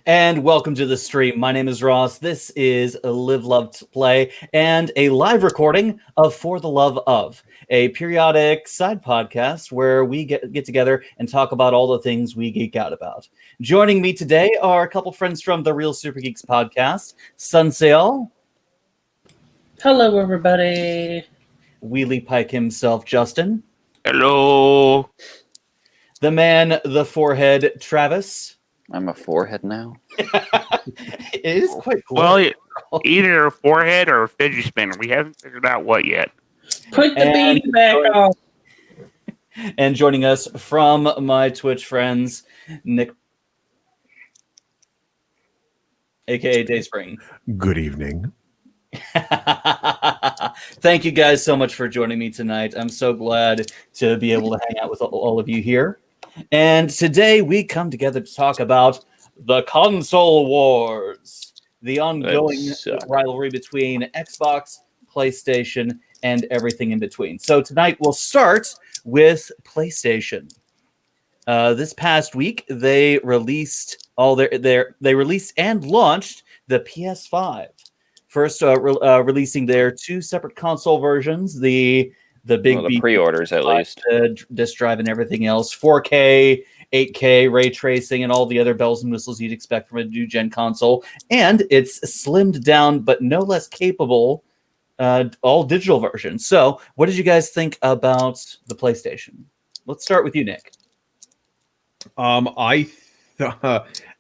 And welcome to the stream. My name is Ross. This is a Live, Love, Play, and a live recording of For the Love of, a periodic side podcast where we get together and talk about all the things we geek out about. Joining me today are a couple friends from the Real Supergeeks podcast, Sunseahl. Hello, everybody. Wheelie Pike himself, Justin. Hello. The man, the forehead, Travis. I'm a forehead now. It is quite cool. Well, either a forehead or a fidget spinner. We haven't figured out what yet. Put the beanie back on. And joining us from my Twitch friends, Nick, aka Dayspring. Good evening. Thank you guys so much for joining me tonight. I'm so glad to be able to hang out with all of you here. And today we come together to talk about the console wars, the ongoing rivalry between Xbox, PlayStation, and everything in between. So tonight we'll start with PlayStation. This past week they released they released and launched the PS5. First, releasing their two separate console versions, the big pre-orders at least, disk drive and everything else, 4K, 8K, ray tracing, and all the other bells and whistles you'd expect from a new gen console. And it's slimmed down, but no less capable, all digital version. So, what did you guys think about the PlayStation? Let's start with you, Nick.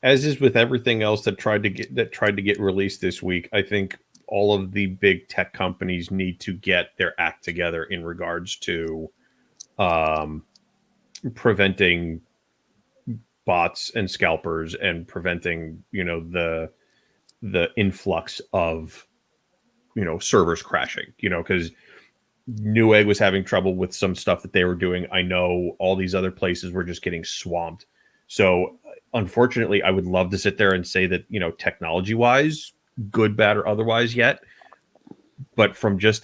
As is with everything else that tried to get released this week, I think all of the big tech companies need to get their act together in regards to preventing bots and scalpers and preventing, the influx of, servers crashing, because Newegg was having trouble with some stuff that they were doing. I know all these other places were just getting swamped. So unfortunately, I would love to sit there and say that, technology wise, good, bad, or otherwise yet. But from just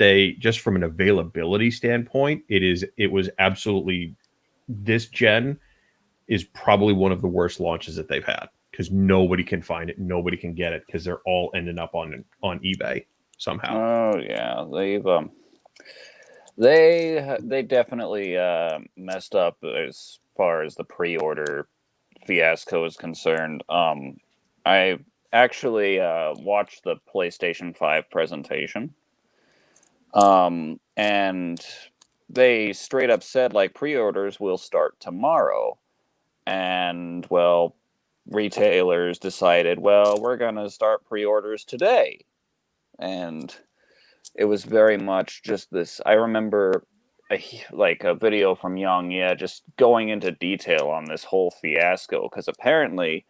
from an availability standpoint, it was absolutely, this gen is probably one of the worst launches that they've had because nobody can find it. Nobody can get it because they're all ending up on eBay somehow. Oh yeah. They definitely messed up as far as the pre-order fiasco is concerned. I actually watched the PlayStation 5 presentation, and they straight up said like pre-orders will start tomorrow, and well, retailers decided, well, we're gonna start pre-orders today, and it was very much just this. I remember a video from Young, just going into detail on this whole fiasco, because apparently,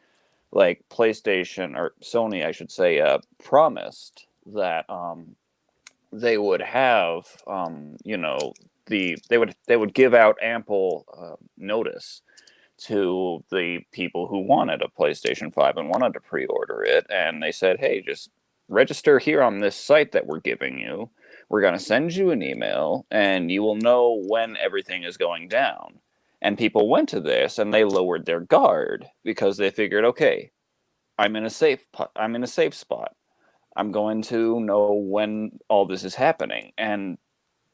like, PlayStation, or Sony, I should say, promised that they would have, they would give out ample notice to the people who wanted a PlayStation 5 and wanted to pre-order it, and they said, hey, just register here on this site that we're giving you. We're going to send you an email, and you will know when everything is going down. And people went to this, and they lowered their guard because they figured, okay, I'm in a safe spot. I'm going to know when all this is happening. And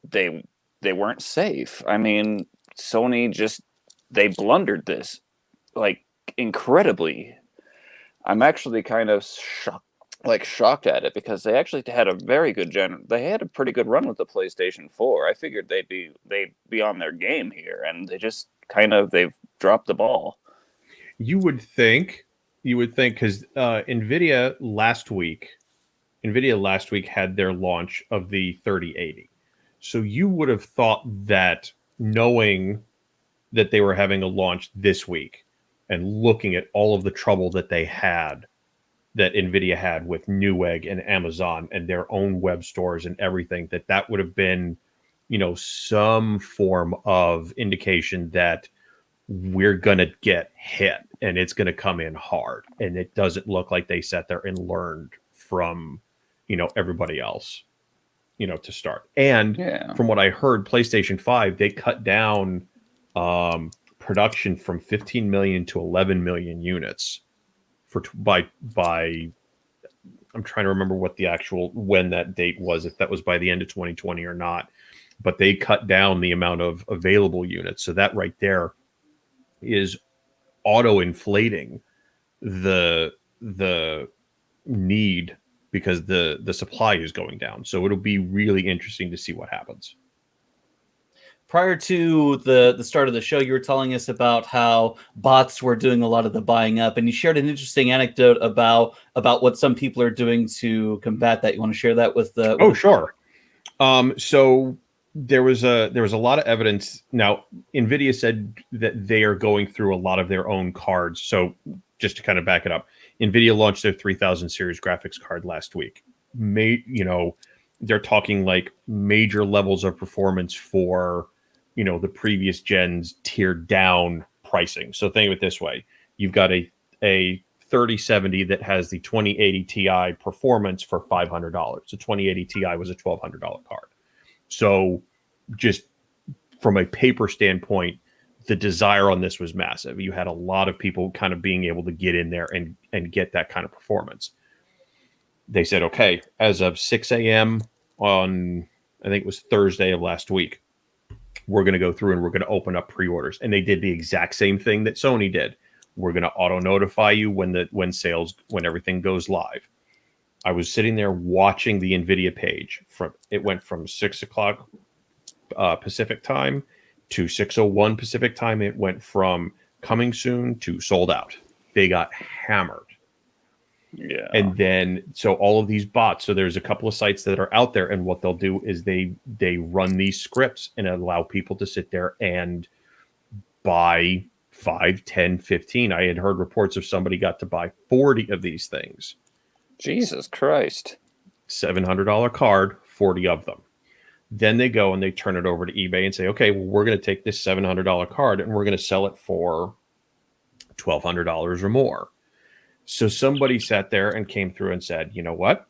they weren't safe. I mean, Sony they blundered this, like, incredibly. I'm actually kind of shocked at it, because they actually had a very good they had a pretty good run with the PlayStation 4. I figured they'd be on their game here, and they've dropped the ball. You would think, because Nvidia last week had their launch of the 3080. So you would have thought that, knowing that they were having a launch this week and looking at all of the trouble that Nvidia had with Newegg and Amazon and their own web stores and everything, that would have been, some form of indication that we're going to get hit and it's going to come in hard. And it doesn't look like they sat there and learned from, everybody else, to start. And from what I heard, PlayStation 5, they cut down production from 15 million to 11 million units by I'm trying to remember what the actual when that date was, if that was by the end of 2020 or not. But they cut down the amount of available units, so that right there is auto-inflating the need because the supply is going down. So it'll be really interesting to see what happens. Prior to the start of the show, you were telling us about how bots were doing a lot of the buying up, and you shared an interesting anecdote about what some people are doing to combat that. You want to share that with the? Sure. So there was a lot of evidence. Now, NVIDIA said that they are going through a lot of their own cards. So just to kind of back it up, NVIDIA launched their 3000 series graphics card last week. They're talking like major levels of performance for, the previous gen's tiered down pricing. So think of it this way. You've got a 3070 that has the 2080 Ti performance for $500. The 2080 Ti was a $1,200 card. So just from a paper standpoint, the desire on this was massive. You had a lot of people kind of being able to get in there and get that kind of performance. They said, okay, as of 6 a.m. on, I think it was Thursday of last week, we're going to go through and we're going to open up pre-orders. And they did the exact same thing that Sony did. We're going to auto notify you when everything goes live. I was sitting there watching the NVIDIA page. It went from 6 o'clock Pacific time to 6:01 Pacific time. It went from coming soon to sold out. They got hammered. Yeah. And then, so all of these bots, so there's a couple of sites that are out there, and what they'll do is they run these scripts and allow people to sit there and buy 5, 10, 15. I had heard reports of somebody got to buy 40 of these things. Jesus Christ. $700 card, 40 of them. Then they go and they turn it over to eBay and say, okay, well, we're going to take this $700 card and we're going to sell it for $1,200 or more. So somebody sat there and came through and said, you know what?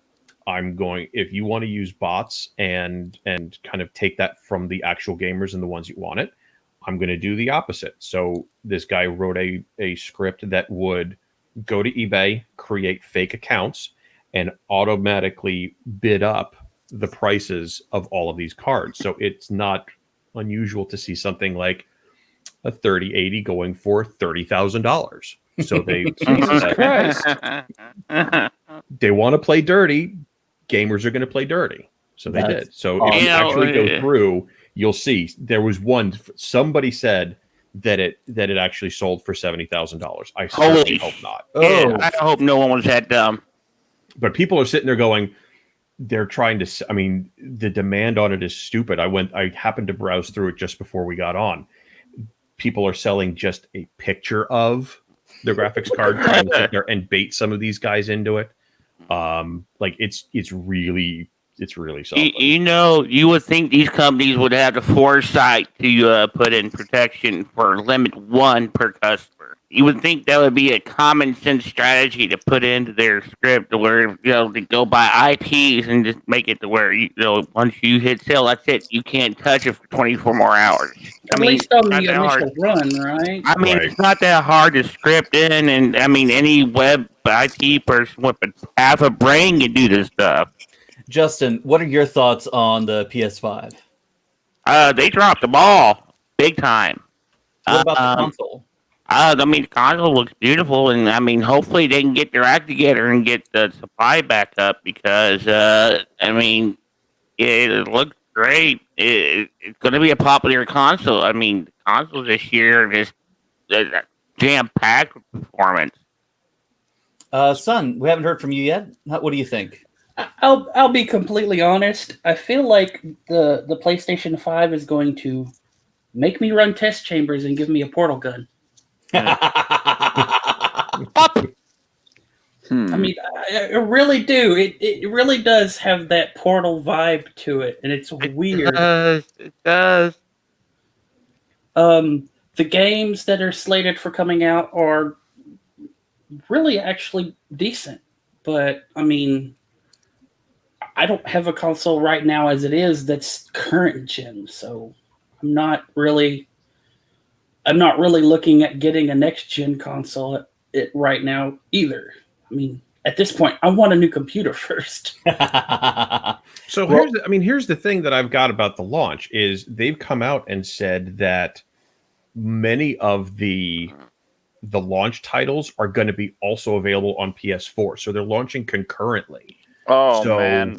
If you want to use bots and kind of take that from the actual gamers and the ones who want it, I'm going to do the opposite. So this guy wrote a script that would go to eBay, create fake accounts, and automatically bid up the prices of all of these cards. So it's not unusual to see something like a 3080 going for $30,000. So they they want to play dirty. Gamers are going to play dirty. So they did. So if you actually go through, you'll see there was one. Somebody said that it actually sold for $70,000. I certainly hope not. Yeah, I hope no one was that dumb. But people are sitting there going, they're trying to. I mean, the demand on it is stupid. I happened to browse through it just before we got on. People are selling just a picture of the graphics card, trying to sit there and bait some of these guys into it. Like it's really something. You would think these companies would have the foresight to put in protection for limit 1 per customer. You would think that would be a common sense strategy to put into their script, to where to go by IPs and just make it to where once you hit sale, that's it. You can't touch it for 24 more hours. At least on the initial run, right? I mean, It's not that hard to script in, and I mean, any web IT person with half a brain can do this stuff. Justin, what are your thoughts on the PS5? They dropped the ball big time. What about the console? I mean, the console looks beautiful, and I mean, hopefully they can get their act together and get the supply back up, because I mean, it looks great. It's going to be a popular console. I mean, consoles this year are just jam-packed with performance. Son, we haven't heard from you yet. What do you think? I'll be completely honest. I feel like the PlayStation 5 is going to make me run test chambers and give me a portal gun. I mean, I really do. It really does have that Portal vibe to it, and it's weird. It does. The games that are slated for coming out are really actually decent, but I mean, I don't have a console right now as it is that's current gen, so I'm not really looking at getting a next gen console right now either. mean, at this point, I want a new computer first. So Well- here's the thing that I've got about the launch is they've come out and said that many of the launch titles are going to be also available on PS4. So they're launching concurrently. Oh So- man,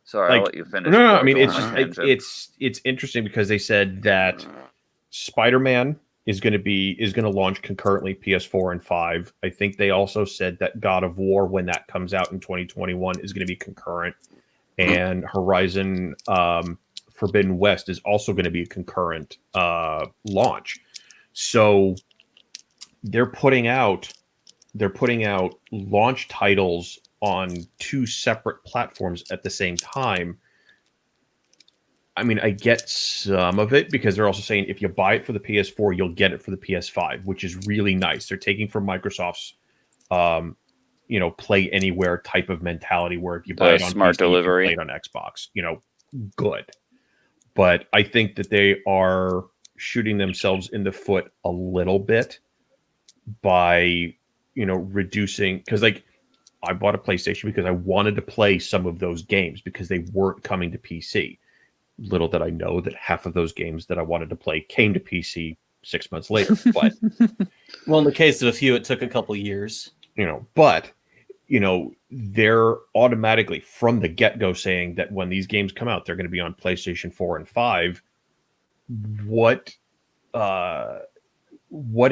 sorry, Like, I'll let you finish. No, before I I mean go it's on just my tangent. it's interesting because they said that Spider-Man is going to launch concurrently PS4 and 5. I think they also said that God of War, when that comes out in 2021, is going to be concurrent, and Horizon Forbidden West is also going to be a concurrent launch. So they're putting out launch titles on two separate platforms at the same time. I mean, I get some of it because they're also saying if you buy it for the PS4, you'll get it for the PS5, which is really nice. They're taking from Microsoft's, play anywhere type of mentality, where if you buy it on smart PC, you can delivery. play it on Xbox. Good. But I think that they are shooting themselves in the foot a little bit by, reducing, because I bought a PlayStation because I wanted to play some of those games because they weren't coming to PC. Little did I know that half of those games that I wanted to play came to PC 6 months later. But Well, in the case of a few, it took a couple years. They're automatically from the get-go saying that when these games come out, they're going to be on PlayStation 4 and 5. What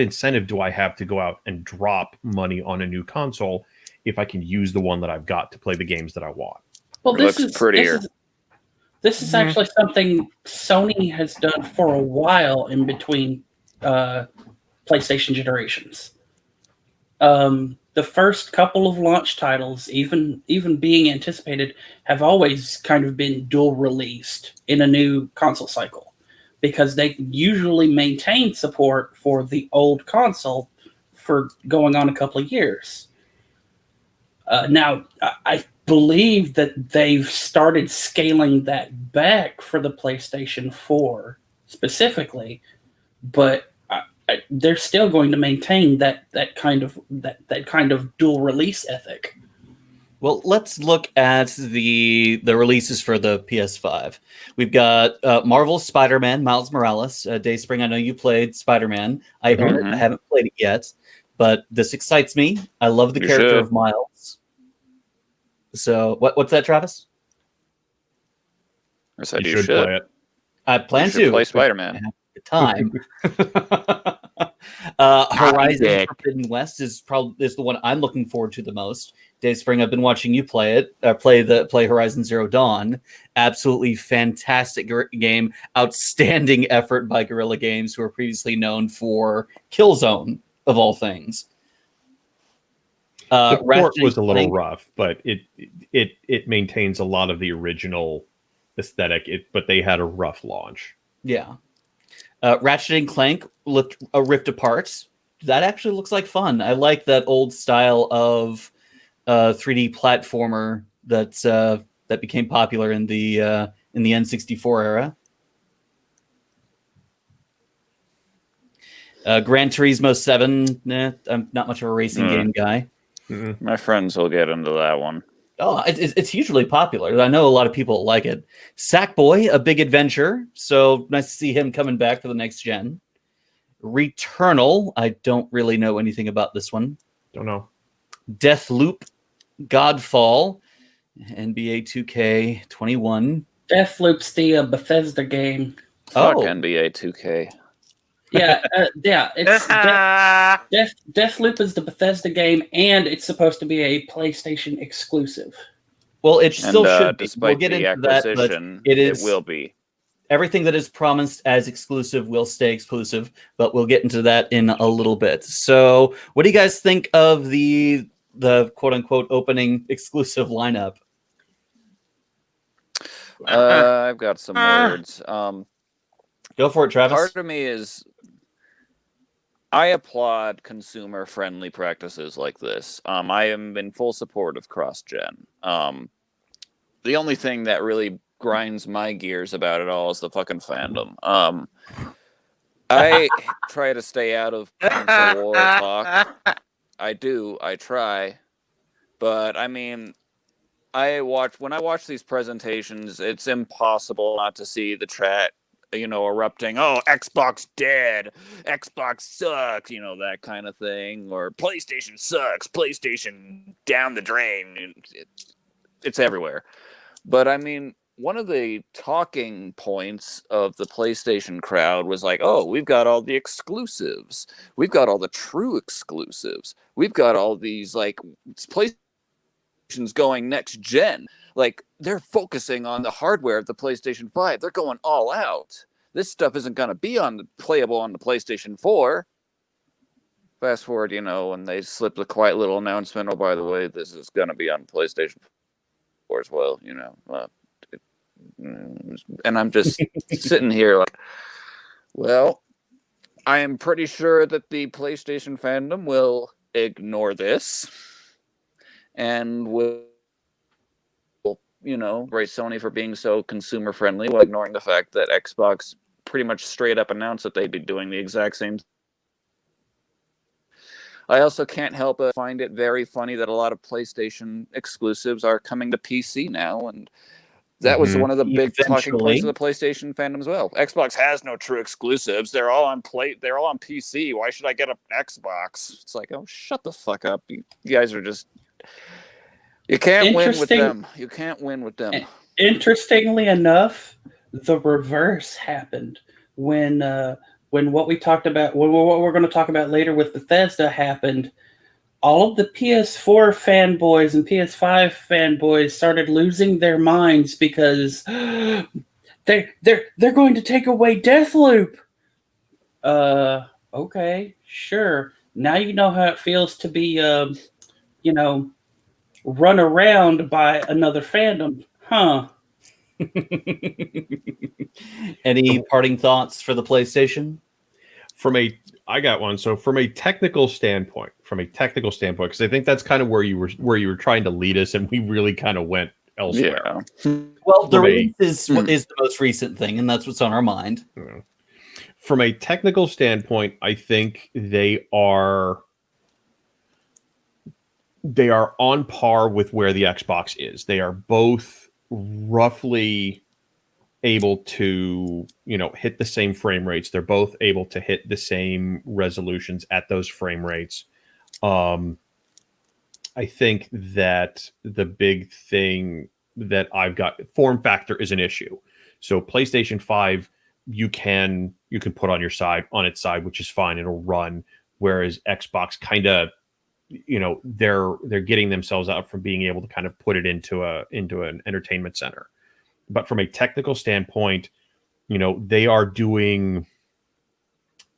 incentive do I have to go out and drop money on a new console if I can use the one that I've got to play the games that I want? Well, It looks prettier. This is actually something Sony has done for a while in between PlayStation generations. The first couple of launch titles, even being anticipated, have always kind of been dual released in a new console cycle because they usually maintain support for the old console for going on a couple of years. Now, I believe that they've started scaling that back for the PlayStation 4 specifically, but they're still going to maintain that kind of dual release ethic. Well, let's look at the releases for the PS5. We've got Marvel's Spider-Man, Miles Morales. Dayspring, I know you played Spider-Man. I own it. I haven't played it yet, but this excites me. I love the character should. of Miles. So, what's that, Travis? I said You you should play it. I plan should to play Spider-Man. The time. Horizon Forbidden West is the one I'm looking forward to the most. Dayspring, I've been watching you play it. Play Horizon Zero Dawn. Absolutely fantastic game. Outstanding effort by Guerrilla Games, who are previously known for Killzone of all things. The port Ratchet was a little Clank- rough, but it maintains a lot of the original aesthetic. But they had a rough launch. Yeah. Ratchet and Clank Rift Apart. That actually looks like fun. I like that old style of 3D platformer that became popular in the N64 era. Gran Turismo 7. I'm not much of a racing game guy. My friends will get into that one. Oh, it's hugely popular. I know a lot of people like it. Sackboy, A Big Adventure. So nice to see him coming back for the next gen. Returnal. I don't really know anything about this one. Don't know. Deathloop, Godfall, NBA 2K21. Deathloop's the Bethesda game. Fuck Oh. NBA 2K. Yeah, it's Deathloop is the Bethesda game, and it's supposed to be a PlayStation exclusive. Well, it still And should be. despite We'll get the into that, but acquisition, it will be. everything that is promised as exclusive will stay exclusive, but we'll get into that in a little bit. So, what do you guys think of the quote unquote opening exclusive lineup? I've got some words. Go for it, Travis. Part of me is I applaud consumer-friendly practices like this. I am in full support of cross-gen. The only thing that really grinds my gears about it all is the fucking fandom. I try to stay out of console war talk. I do. I try. But I mean, when I watch these presentations, it's impossible not to see the chat, erupting. Oh, Xbox dead. Xbox sucks. That kind of thing. Or PlayStation sucks. PlayStation down the drain. It's everywhere. But I mean, one of the talking points of the PlayStation crowd was like, oh, we've got all the exclusives. We've got all the true exclusives. We've got all these, like, PlayStation's going next gen. Like, they're focusing on the hardware of the PlayStation 5. They're going all out. This stuff isn't going to be playable on the PlayStation 4. Fast forward, and they slip the quiet little announcement, oh, by the way, this is going to be on PlayStation 4 as well, and I'm just sitting here like, well, I am pretty sure that the PlayStation fandom will ignore this and will, praise Sony for being so consumer friendly while ignoring the fact that Xbox pretty much straight up announced that they'd be doing the exact same. I also can't help but find it very funny that a lot of PlayStation exclusives are coming to PC now, and that was one of the big talking points of the PlayStation fandom as well. Xbox has no true exclusives. They're all on PC. Why should I get an Xbox? It's like, oh, shut the fuck up. You guys are just... You can't win with them. You can't win with them. Interestingly enough, the reverse happened when what we talked about, what we're going to talk about later with Bethesda happened. All of the PS4 fanboys and PS5 fanboys started losing their minds because they're going to take away Deathloop. Okay, sure. Now you know how it feels to be, run around by another fandom, huh? Any parting thoughts for the PlayStation? I got one. So from a technical standpoint, because I think that's kind of where you were trying to lead us, and we really kind of went elsewhere. Yeah. Well, the release is the most recent thing, and that's what's on our mind. From a technical standpoint, I think they are on par with where the Xbox is. They are both roughly able to, hit the same frame rates. They're both able to hit the same resolutions at those frame rates. I think that the big thing that I've got, form factor is an issue. So PlayStation 5, you can put on its side, which is fine. It'll run. Whereas Xbox kind of, they're getting themselves out from being able to kind of put it into an entertainment center. But from a technical standpoint, they are doing,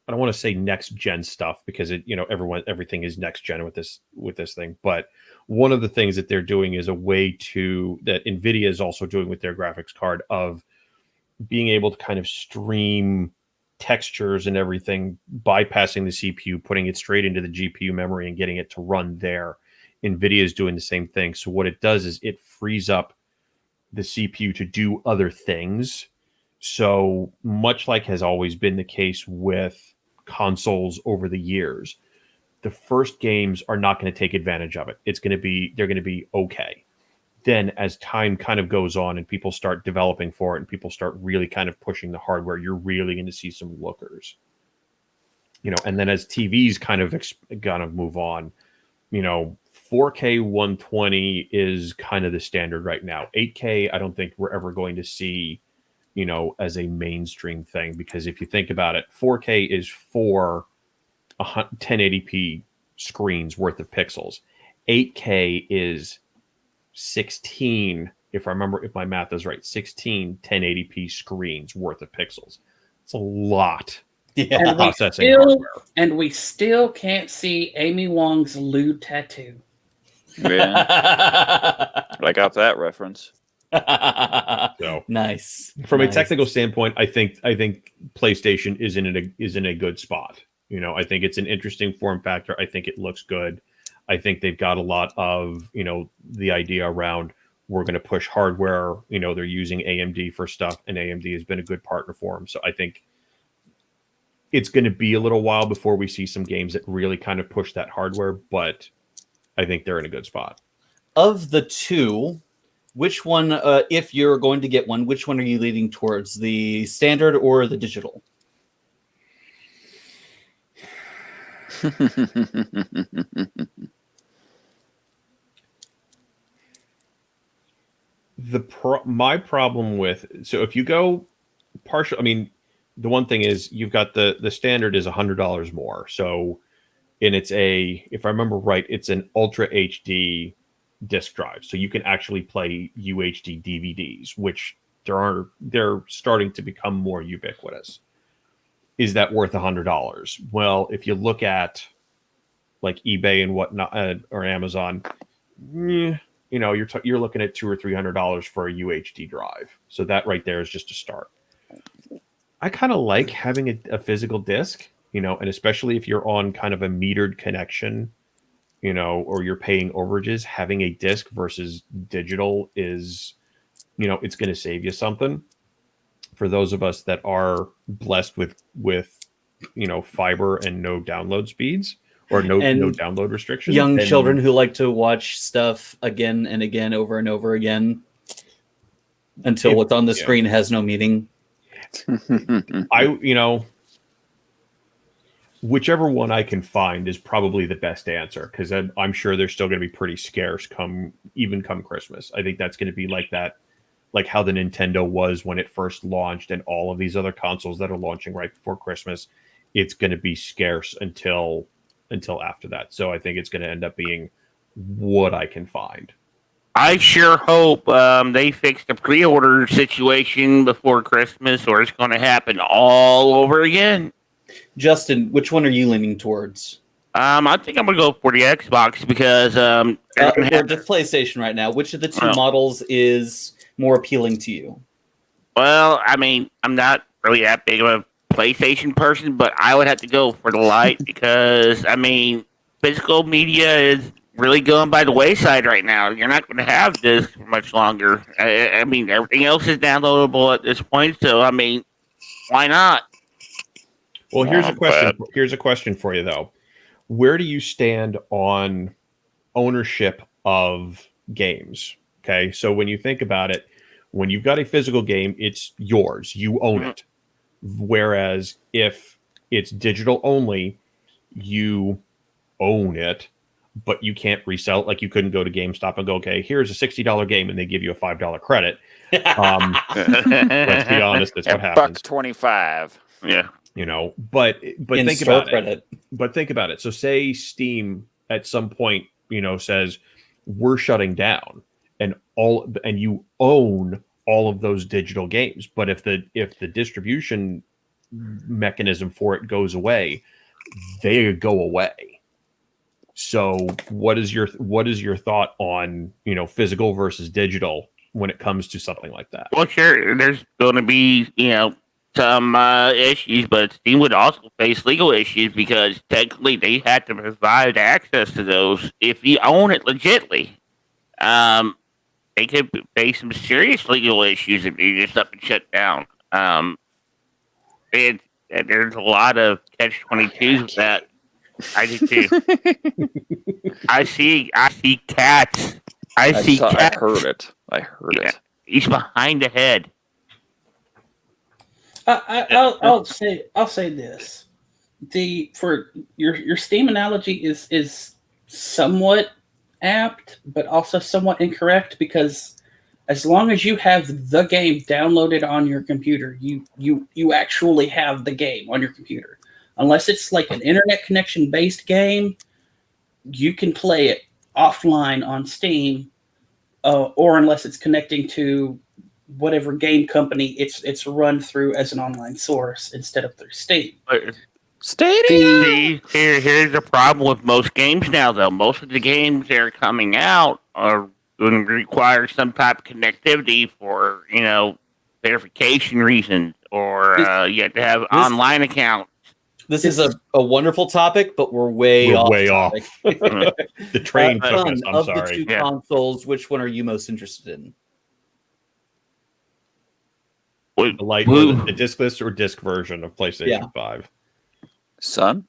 I don't want to say next gen stuff because everything is next gen with this thing. But one of the things that they're doing is a way that NVIDIA is also doing with their graphics card of being able to kind of stream textures and everything, bypassing the CPU, putting it straight into the GPU memory and getting it to run there. NVIDIA is doing the same thing. So what it does is it frees up the CPU to do other things. So much like has always been the case with consoles over the years, the first games are not going to take advantage of it. They're going to be okay. Then as time kind of goes on and people start developing for it and people start really kind of pushing the hardware, you're really going to see some lookers. And then as TVs kind of move on, 4K 120 is kind of the standard right now. 8K, I don't think we're ever going to see, as a mainstream thing, because if you think about it, 4K is 1080p screens worth of pixels. 8K is 16, if my math is right, 16 1080p screens worth of pixels. It's a lot. Yeah. Processing hardware. And we still can't see Amy Wong's lewd tattoo. Yeah. I got that reference. So nice. From a technical standpoint, I think PlayStation is in a good spot. I think it's an interesting form factor. I think it looks good. I think they've got a lot of, the idea around we're going to push hardware. They're using AMD for stuff, and AMD has been a good partner for them. So I think, it's going to be a little while before we see some games that really kind of push that hardware, but I think they're in a good spot. Of the two, which one, if you're going to get one, which one are you leaning towards, the standard or the digital? My problem with, so if you go partial, I mean, the one thing is you've got the standard is $100 more. So, and it's if I remember right, it's an Ultra HD disc drive. So you can actually play UHD DVDs, which they're starting to become more ubiquitous. Is that worth $100? Well, if you look at like eBay and whatnot, or Amazon, you're looking at $200 or $300 for a UHD drive. So that right there is just a start. I kind of like having a physical disc, and especially if you're on kind of a metered connection, or you're paying overages, having a disc versus digital is, it's going to save you something. For those of us that are blessed with fiber and no download speeds or no download restrictions, young children who like to watch stuff again and again over and over again until what's on the screen has no meaning. Whichever one I can find is probably the best answer, because I'm sure they're still going to be pretty scarce come Christmas. I think that's going to be like that, like how the Nintendo was when it first launched, and all of these other consoles that are launching right before Christmas. It's going to be scarce until after that. So I think it's going to end up being what I can find. I sure hope they fix the pre-order situation before Christmas, or it's going to happen all over again. Justin, which one are you leaning towards? I think I'm going to go for the Xbox because or just PlayStation right now. Which of the two models is more appealing to you? Well, I mean, I'm not really that big of a PlayStation person, but I would have to go for the Lite because, I mean, physical media is really going by the wayside right now. You're not going to have this for much longer. I mean, everything else is downloadable at this point, so, I mean, why not? Well, here's a question. Here's a question for you, though. Where do you stand on ownership of games? Okay, so when you think about it, when you've got a physical game, it's yours. You own it. Whereas if it's digital only, you own it, but you can't resell it. Like you couldn't go to GameStop and go, okay, here's a $60 game, and they give you a $5 credit. Let's be honest, that's what happens. $1.25. Yeah. But In think about credit. But think about it. So say Steam at some point, says we're shutting down, and you own all of those digital games. But if the distribution mechanism for it goes away, they go away. So what is your thought on physical versus digital when it comes to something like that? Well, sure, there's going to be some issues, but Steam would also face legal issues because technically they had to provide access to those. If you own it legitly, they could face some serious legal issues if you just up and shut down. There's a lot of catch-22s with that. I do too. I see cats. I heard it. It. He's behind the head. I'll say this: for your Steam analogy is somewhat apt, but also somewhat incorrect, because as long as you have the game downloaded on your computer, you actually have the game on your computer. Unless it's like an internet connection based game, you can play it offline on Steam, or unless it's connecting to whatever game company it's run through as an online source instead of through Steam. See, here's the problem with most games now, though. Most of the games that are coming out are going to require some type of connectivity for, verification reasons, or you have to have online accounts. This is a wonderful topic, but we're way off. The train took us. I'm of sorry. the two consoles, which one are you most interested in? The Lite, the discless or disc version of PlayStation 5. Son?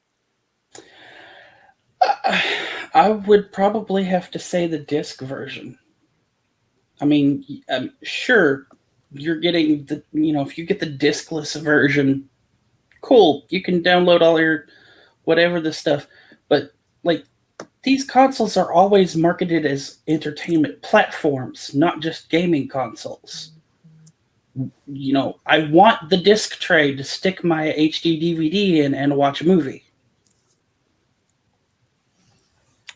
I would probably have to say the disc version. I mean, sure, you're getting the, if you get the discless version, cool, you can download all your whatever the stuff. But like, these consoles are always marketed as entertainment platforms, not just gaming consoles. I want the disc tray to stick my HD DVD in and watch a movie.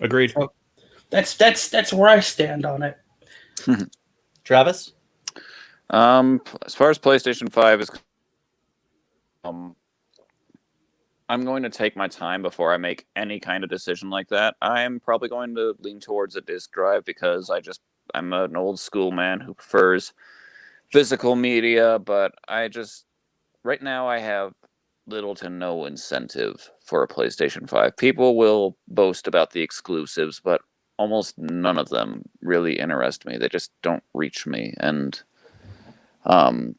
Agreed. So that's where I stand on it. Travis? As far as PlayStation 5 is, I'm going to take my time before I make any kind of decision like that. I'm probably going to lean towards a disc drive because I'm an old school man who prefers physical media, but right now I have little to no incentive for a PlayStation 5. People will boast about the exclusives, but almost none of them really interest me. They just don't reach me, and I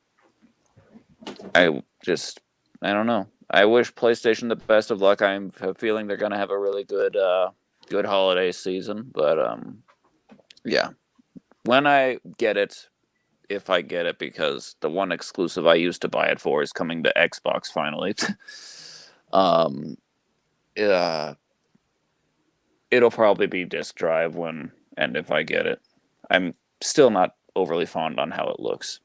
don't know. I wish PlayStation the best of luck. I have a feeling they're going to have a really good holiday season, but yeah. When I get it, if I get it, because the one exclusive I used to buy it for is coming to Xbox finally. It'll probably be disc drive and if I get it. I'm still not overly fond on how it looks.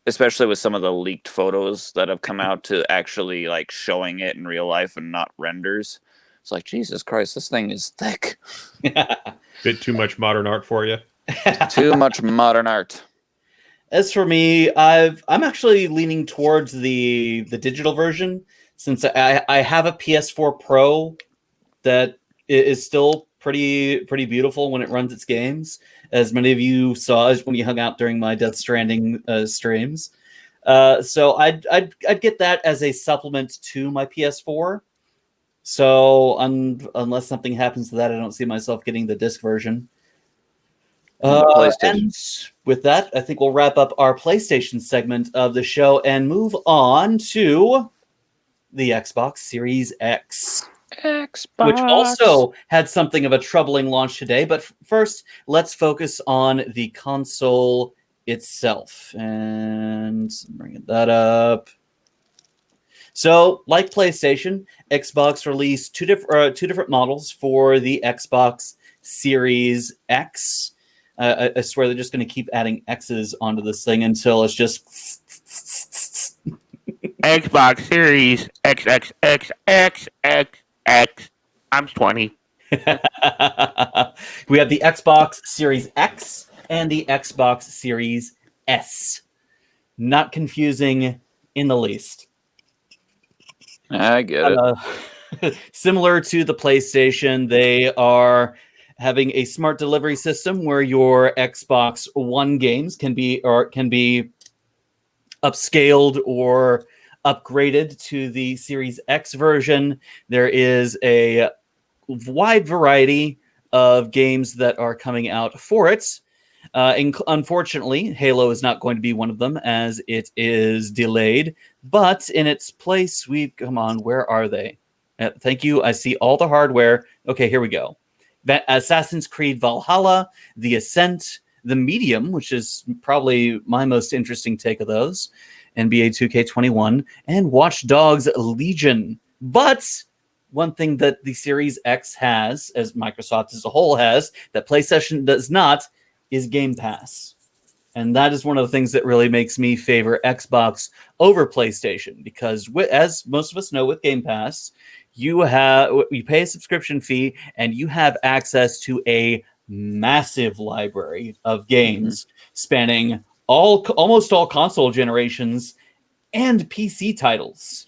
Especially with some of the leaked photos that have come out to actually like showing it in real life and not renders. It's like, Jesus Christ, this thing is thick. Bit too much modern art for you. Too much modern art. As for me, I'm actually leaning towards the digital version, since I have a PS4 Pro that is still pretty beautiful when it runs its games, as many of you saw when you hung out during my Death Stranding streams. So I'd get that as a supplement to my PS4. So unless something happens to that, I don't see myself getting the disc version. And with that, I think we'll wrap up our PlayStation segment of the show and move on to the Xbox Series X. Which also had something of a troubling launch today. But first, let's focus on the console itself. And bringing that up. So, like PlayStation, Xbox released two different models for the Xbox Series X. I swear they're just going to keep adding X's onto this thing until it's just Xbox Series XXXXX. I'm 20. We have the Xbox Series X and the Xbox Series S. Not confusing in the least. I get it. Similar to the PlayStation, they are having a smart delivery system where your Xbox One games can be upscaled or upgraded to the Series X version. There is a wide variety of games that are coming out for it. Unfortunately, Halo is not going to be one of them as it is delayed. But in its place, come on, where are they? Thank you. I see all the hardware. Okay, here we go. Assassin's Creed Valhalla, The Ascent, The Medium, which is probably my most interesting take of those, NBA 2K21, and Watch Dogs Legion. But one thing that the Series X has, as Microsoft as a whole has, that PlayStation does not, is Game Pass. And that is one of the things that really makes me favor Xbox over PlayStation, because as most of us know with Game Pass, you pay a subscription fee and you have access to a massive library of games spanning almost all console generations and PC titles.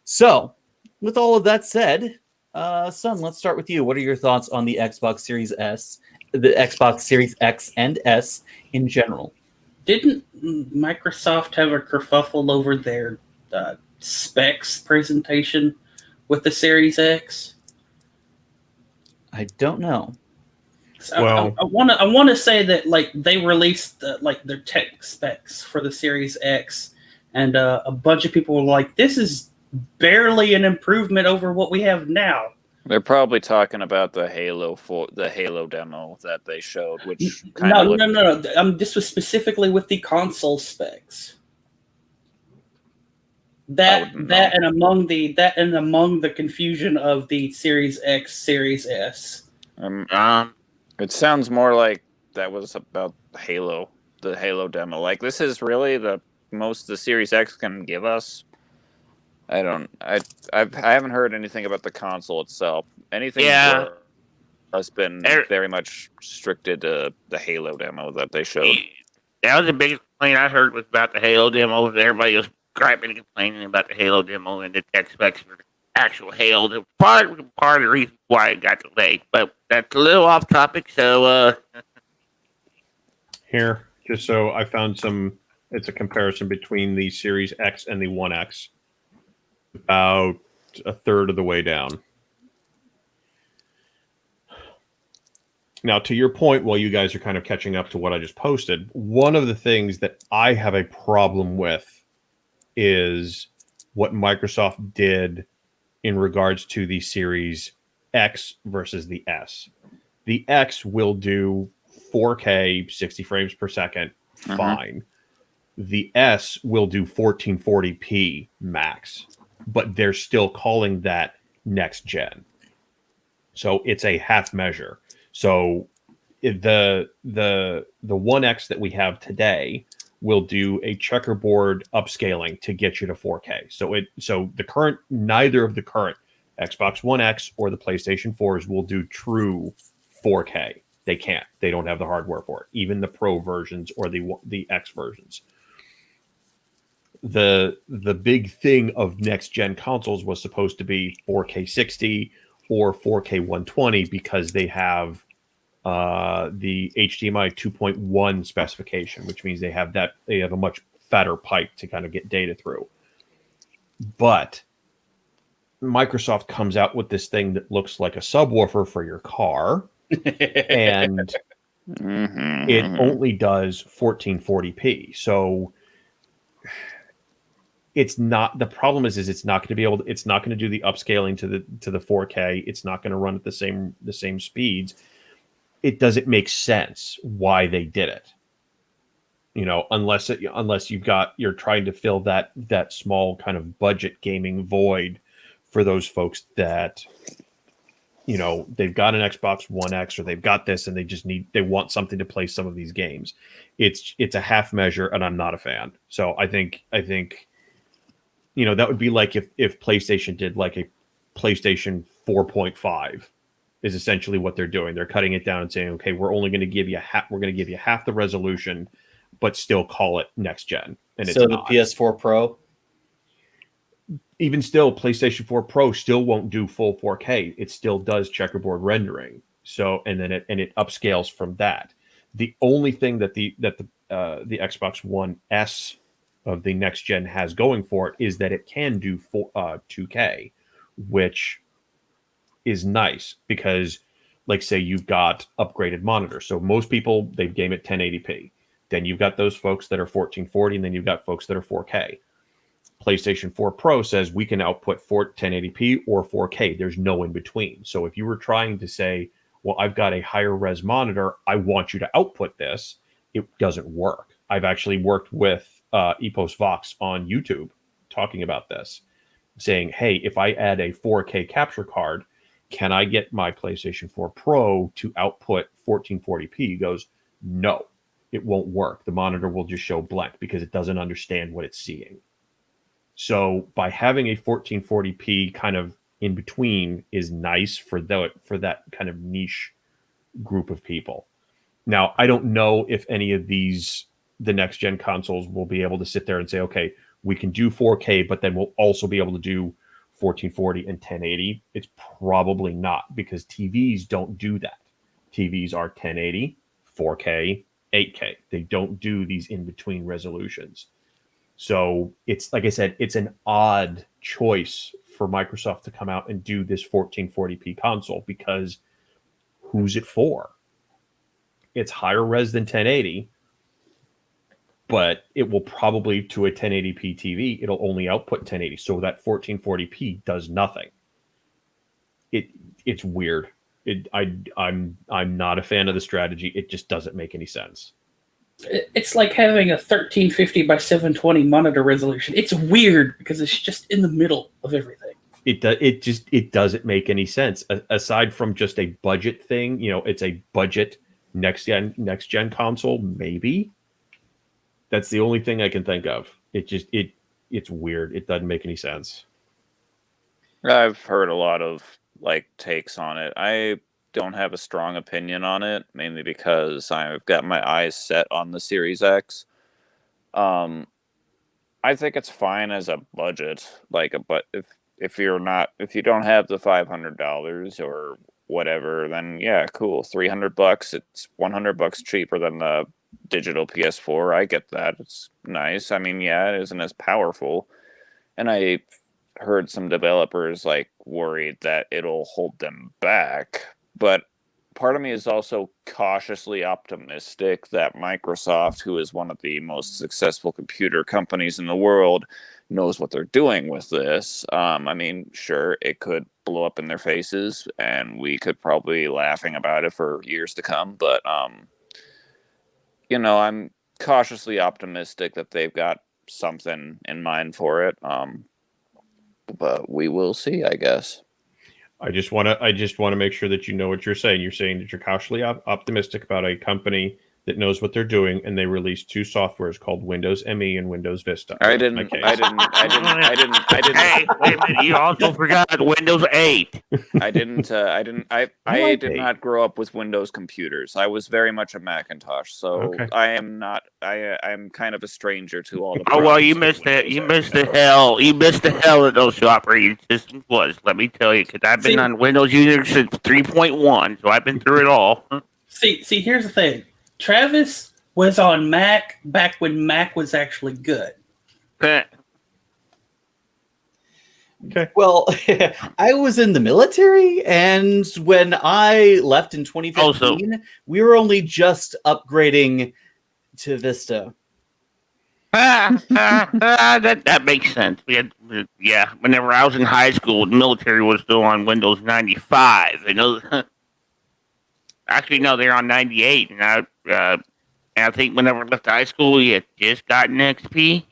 So, with all of that said, Sun, let's start with you. What are your thoughts on the Xbox Series S, the Xbox Series X and S in general? Didn't Microsoft have a kerfuffle over their specs presentation with the Series X? I don't know. So Well, I want to say that like they released their tech specs for the Series X, and a bunch of people were like, "This is barely an improvement over what we have now. They're probably talking about the Halo demo that they showed, which kind No, of looked. no. This was specifically with the console specs. That and among the confusion of the Series X, Series S. It sounds more like that was about the Halo demo. Like, this is really the most the Series X can give us. I haven't heard anything about the console itself. Anything has been very much restricted to the Halo demo that they showed. That was the biggest complaint I heard was about the Halo demo. Everybody was griping and complaining about the Halo demo and the tech specs for the actual Halo. The part of the reason why it got delayed. But that's a little off topic, so Here, just so I found it's a comparison between the Series X and the One X. About a third of the way down. Now, to your point, while you guys are kind of catching up to what I just posted, one of the things that I have a problem with is what Microsoft did in regards to the Series X versus the S. The X will do 4K, 60 frames per second, fine. The S will do 1440p max, but they're still calling that next gen. So it's a half measure. So the One X that we have today will do a checkerboard upscaling to get you to 4K. So neither of the current Xbox One X or the PlayStation 4s will do true 4K. They can't. They don't have the hardware for it. Even the Pro versions or the X versions. The big thing of next gen consoles was supposed to be 4K 60 or 4K 120 because they have the HDMI 2.1 specification, which means they have a much fatter pipe to kind of get data through. But Microsoft comes out with this thing that looks like a subwoofer for your car, and it only does 1440p. So it's not, the problem is it's not going to do the upscaling to the 4K. It's not going to run at the same speeds. It doesn't make sense why they did it. Unless you're trying to fill that small kind of budget gaming void for those folks that, they've got an Xbox One X or they've got this and they want something to play some of these games. It's a half measure and I'm not a fan. So I think that would be like if PlayStation did like a PlayStation 4.5 is essentially what they're doing. They're cutting it down and saying, okay, we're going to give you half the resolution, but still call it next gen. And so the PS4 Pro, even still, PlayStation 4 Pro still won't do full 4K. It still does checkerboard rendering. So and it upscales from that. The only thing that the Xbox One S of the next gen has going for it is that it can do 2K, which is nice because, like, say you've got upgraded monitors. So most people, they game at 1080p. Then you've got those folks that are 1440, and then you've got folks that are 4K. PlayStation 4 Pro says we can output 1080p or 4K. There's no in between. So if you were trying to say, well, I've got a higher res monitor, I want you to output this, it doesn't work. I've actually worked with Epos Vox on YouTube talking about this, saying, hey, if I add a 4K capture card, can I get my PlayStation 4 Pro to output 1440p? He goes, no, it won't work. The monitor will just show blank because it doesn't understand what it's seeing. So by having a 1440p kind of in between is nice for that kind of niche group of people. Now, I don't know if any of the next gen consoles will be able to sit there and say, okay, we can do 4K, but then we'll also be able to do 1440 and 1080. It's probably not, because TVs don't do that. TVs are 1080, 4K, 8K. They don't do these in between resolutions. So it's, like I said, it's an odd choice for Microsoft to come out and do this 1440p console, because who's it for? It's higher res than 1080, but it will probably, to a 1080p TV, it'll only output 1080. So that 1440p does nothing. It's weird. I'm not a fan of the strategy. It just doesn't make any sense. It's like having a 1350 by 720 monitor resolution. It's weird because it's just in the middle of everything. It doesn't make any sense aside from just a budget thing. It's a budget next gen console. Maybe that's the only thing I can think of. It's weird. It doesn't make any sense. I've heard a lot of takes on it. I don't have a strong opinion on it, mainly because I've got my eyes set on the Series X. I think it's fine as a budget, but if you don't have the $500 or whatever, then yeah, cool. $300, it's $100 cheaper than the digital PS4. I get that. It's nice. I mean, yeah, it isn't as powerful, and I heard some developers worried that it'll hold them back, but part of me is also cautiously optimistic that Microsoft, who is one of the most successful computer companies in the world, knows what they're doing with this. I mean, sure, it could blow up in their faces and we could probably be laughing about it for years to come, but I'm cautiously optimistic that they've got something in mind for it. But we will see, I guess. I just want to make sure that you know what you're saying. You're saying that you're cautiously optimistic about a company that knows what they're doing, and they released two softwares called Windows ME and Windows Vista. I didn't. Hey, wait a minute! You also forgot Windows 8. I did not grow up with Windows computers. I was very much a Macintosh, so okay. I am not. I am kind of a stranger to all the. Oh well, you missed it. You missed the hell. You missed the hell that those operating systems was. Let me tell you, because I've been on Windows Unix since 3.1, so I've been through it all. See. Here's the thing. Travis was on Mac back when Mac was actually good. Okay. Well, I was in the military, and when I left in 2015, we were only just upgrading to Vista. That makes sense. Whenever I was in high school, the military was still on Windows 95. Actually, no, they're on 98, and I think whenever I left high school, we had just gotten XP.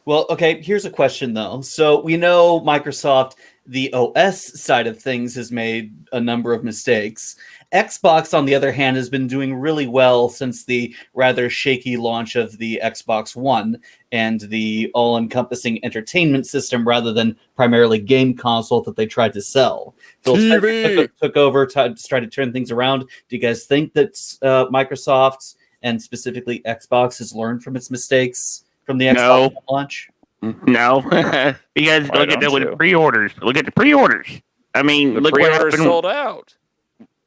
Well, okay, here's a question, though. So we know Microsoft, the OS side of things, has made a number of mistakes. Xbox, on the other hand, has been doing really well since the rather shaky launch of the Xbox One and the all-encompassing entertainment system rather than primarily game console that they tried to sell. Phil Spencer took over to try to turn things around. Do you guys think that Microsoft and specifically Xbox has learned from its mistakes from the Xbox launch? No. You guys look at that with pre-orders. Look at the pre-orders. I mean, the pre-orders sold out.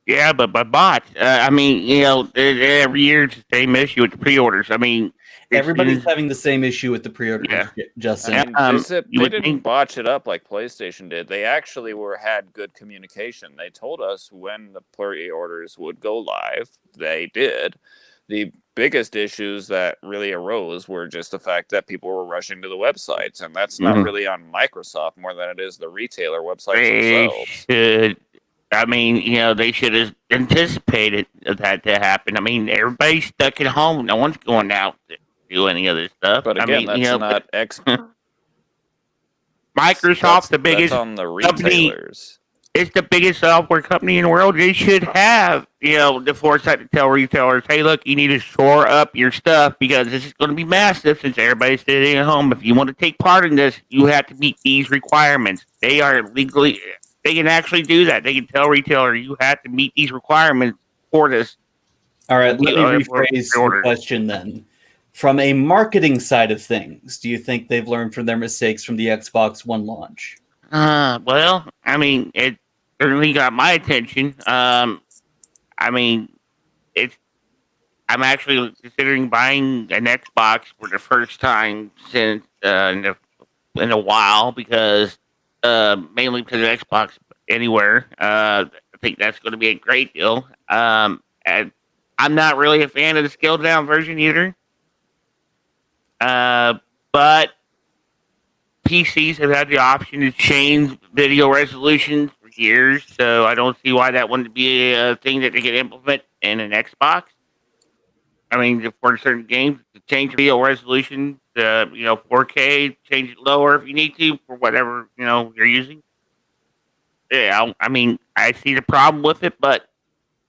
Yeah, but by bots. Every year it's the same issue with the pre-orders. I mean, everybody's having the same issue with the pre-orders. Yeah. Justin, they didn't botch it up like PlayStation did. They actually had good communication. They told us when the pre-orders would go live. They did. The biggest issues that really arose were just the fact that people were rushing to the websites, and that's not really on Microsoft more than it is the retailer websites themselves. I mean, they should have anticipated that to happen. I mean, everybody's stuck at home. No one's going out to do any of this stuff. But again, that's not Microsoft's the biggest on the retailers. It's the biggest software company in the world. They should have, the foresight to tell retailers, hey, look, you need to shore up your stuff because this is going to be massive since everybody's sitting at home. If you want to take part in this, you have to meet these requirements. They are legally... They can actually do that. They can tell retailer you have to meet these requirements for this. All right, let me rephrase the question then. From a marketing side of things, do you think they've learned from their mistakes from the Xbox One launch? Well, I mean, it certainly got my attention. I mean, I'm actually considering buying an Xbox for the first time since in a while because. Mainly because of Xbox Anywhere. I think that's going to be a great deal. And I'm not really a fan of the scaled down version either. But PCs have had the option to change video resolutions for years, so I don't see why that wouldn't be a thing that they could implement in an Xbox. I mean, for certain games, to change video resolution to 4K, change it lower if you need to for whatever you're using. Yeah, I mean, I see the problem with it, but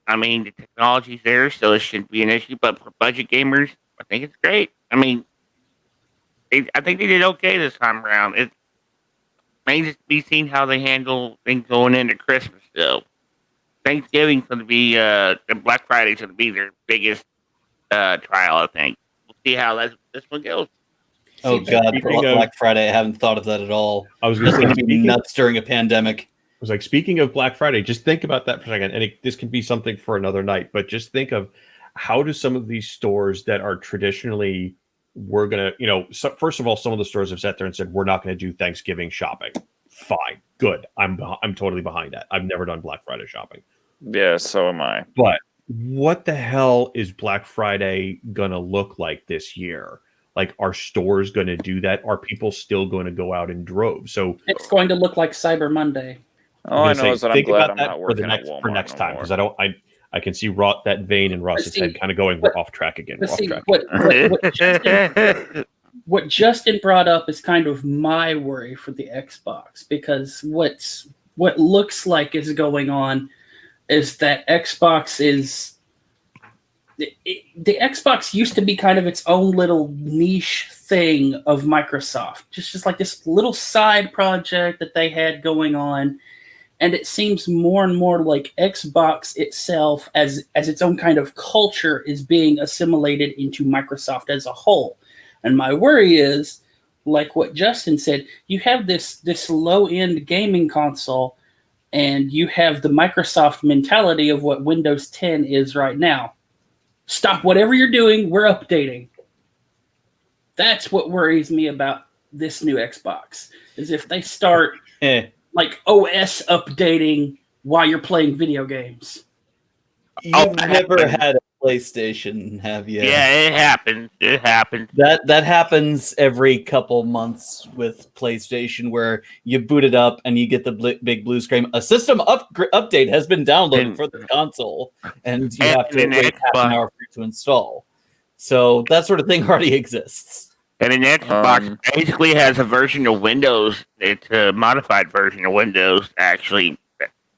I mean, the technology's there, so it shouldn't be an issue. But for budget gamers, I think it's great. I mean, I think they did okay this time around. It may just be seen how they handle things going into Christmas, though. Thanksgiving's going to be, and Black Friday's going to be their biggest trial, I think. We'll see how this one goes. Oh, God, for Black Friday, I haven't thought of that at all. I was going to say, be nuts during a pandemic. I was like, speaking of Black Friday, just think about that for a second. And this can be something for another night, but just think of how do some of these stores that are traditionally, we're going to, first of all, some of the stores have sat there and said, we're not going to do Thanksgiving shopping. Fine. Good. I'm totally behind that. I've never done Black Friday shopping. Yeah, so am I. But what the hell is Black Friday going to look like this year? Like, are stores going to do that? Are people still going to go out in droves? So it's going to look like Cyber Monday. All I know is that I'm glad I'm not working at Walmart for next time, more. because I can see that vein in Ross's head kind of going off track again. What Justin brought up is kind of my worry for the Xbox, because what looks like is going on is that Xbox is the Xbox used to be kind of its own little niche thing of Microsoft, just like this little side project that they had going on. And it seems more and more like Xbox itself, as its own kind of culture, is being assimilated into Microsoft as a whole. And my worry is, like what Justin said, you have this low-end gaming console, and you have the Microsoft mentality of what Windows 10 is right now. Stop whatever you're doing, we're updating. That's what worries me about this new Xbox, is if they start... like OS updating while you're playing video games. You've never had a PlayStation, have you? Yeah, it happens. It happens. That happens every couple months with PlayStation, where you boot it up and you get the big blue screen. A system update has been downloaded for the console, and you have to wait half an hour for it to install. So that sort of thing already exists. And an Xbox basically has a version of Windows. It's a modified version of Windows actually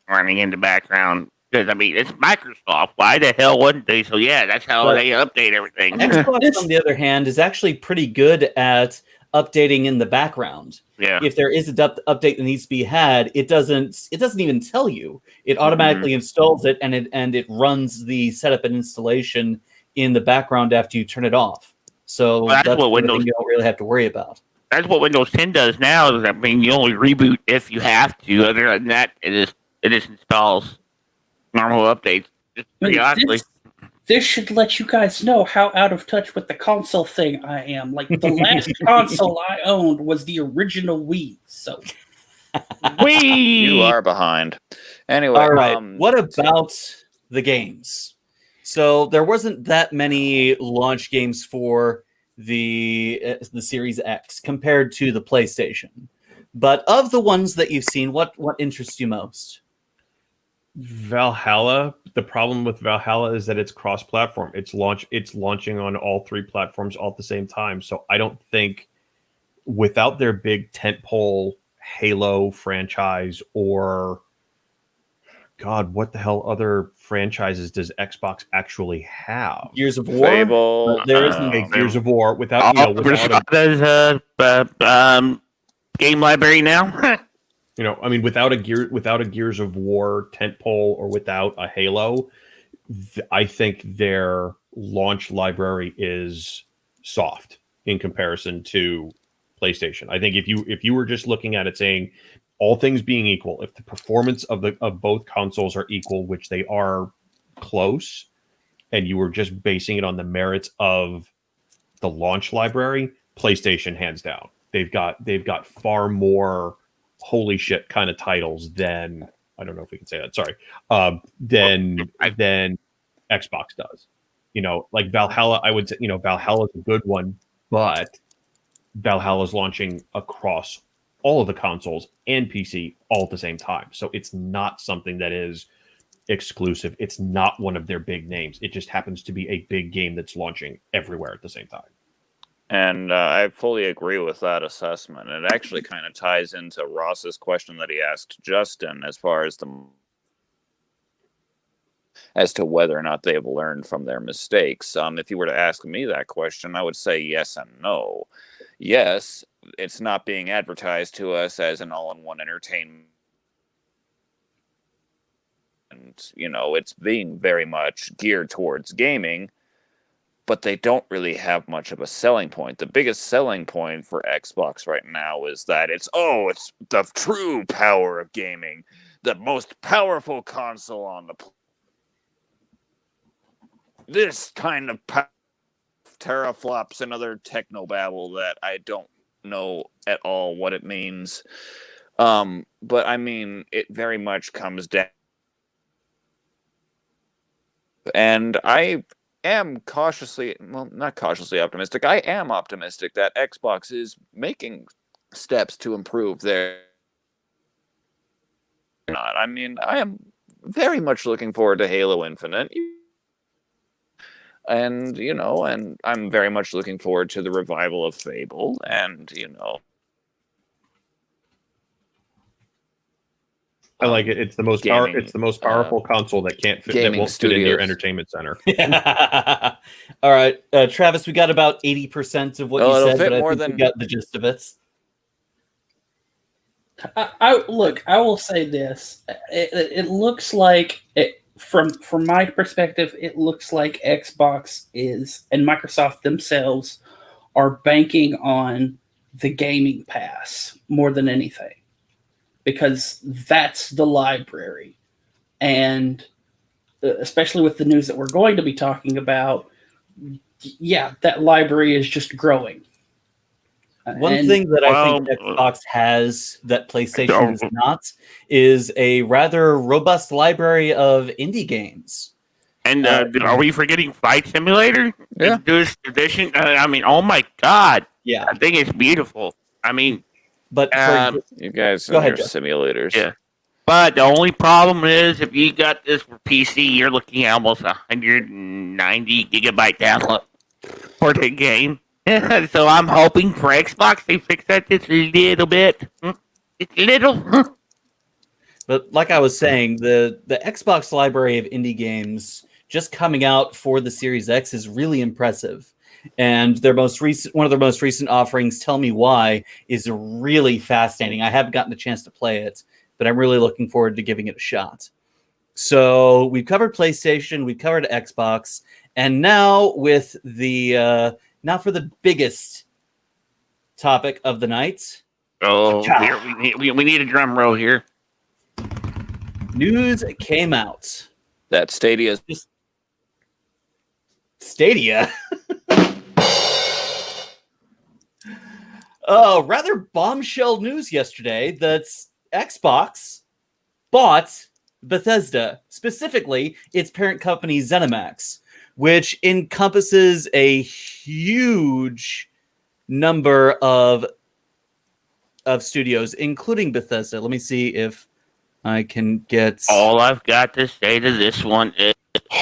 running in the background. Because, I mean, it's Microsoft. Why the hell wouldn't they? So, yeah, that's how they update everything. Xbox, on the other hand, is actually pretty good at updating in the background. Yeah. If there is an update that needs to be had, it doesn't even tell you. It automatically installs it, and it runs the setup and installation in the background after you turn it off. So that's what Windows you don't really have to worry about. That's what Windows 10 does now. I mean, you only reboot if you have to. Other than that, it just installs normal updates just periodically. This should let you guys know how out of touch with the console thing I am. Like, the last console I owned was the original Wii. So, you are behind. Anyway, all right. What about the games? So there wasn't that many launch games for the Series X compared to the PlayStation. But of the ones that you've seen, what interests you most? Valhalla. The problem with Valhalla is that it's cross-platform. It's launching on all three platforms all at the same time. So I don't think, without their big tentpole Halo franchise, or God, what the hell other franchises does Xbox actually have? Gears of War. Fable. There isn't a Gears of War without there's a game library now. I mean, without a Gears of War tentpole, or without a Halo, I think their launch library is soft in comparison to PlayStation. I think if you were just looking at it saying, all things being equal, if the performance of both consoles are equal, which they are close, and you were just basing it on the merits of the launch library, PlayStation hands down. They've got far more holy shit kind of titles than, I don't know if we can say that, sorry, than Xbox does. Like Valhalla, I would say, Valhalla is a good one, but Valhalla is launching across all of the consoles and PC all at the same time. So it's not something that is exclusive. It's not one of their big names. It just happens to be a big game that's launching everywhere at the same time. And I fully agree with that assessment. It actually kind of ties into Ross's question that he asked Justin as far as to whether or not they've learned from their mistakes. If you were to ask me that question, I would say yes and no. Yes, it's not being advertised to us as an all-in-one entertainment. And, it's being very much geared towards gaming, but they don't really have much of a selling point. The biggest selling point for Xbox right now is that it's the true power of gaming, the most powerful console on the planet. This kind of teraflops and other technobabble that I don't know at all what it means. But I mean, it very much comes down. And I am not cautiously optimistic. I am optimistic that Xbox is making steps to improve their. I mean, I am very much looking forward to Halo Infinite. And, and I'm very much looking forward to the revival of Fable. And, I like it. It's the most it's the most powerful console that can't fit, that won't fit in your entertainment center. All right, Travis, we got about 80% of what you said, but I think we got the gist of it. I will say this. It looks like from my perspective, it looks like Xbox is and Microsoft themselves are banking on the Gaming Pass more than anything, because that's the library. And especially with the news that we're going to be talking about, yeah, that library is just growing. One thing that I think Xbox has that PlayStation is not is a rather robust library of indie games. And are we forgetting Flight Simulator? Yeah. This edition. I mean, oh my God. Yeah. I think it's beautiful. I mean, but you guys go ahead, your simulators. Yeah. But the only problem is if you got this for PC, you're looking at almost 190 gigabyte download for the game. So I'm hoping for Xbox they fix that just a little bit. It's little. But like I was saying, the Xbox library of indie games just coming out for the Series X is really impressive. And one of their most recent offerings, Tell Me Why, is really fascinating. I haven't gotten a chance to play it, but I'm really looking forward to giving it a shot. So we've covered PlayStation, we've covered Xbox, and now with the now for the biggest topic of the night. Oh, we need a drum roll here. News came out that Stadia. Oh, rather bombshell news yesterday that Xbox bought Bethesda, specifically its parent company ZeniMax, which encompasses a huge number of studios, including Bethesda. Let me see if I can get... All I've got to say to this one is...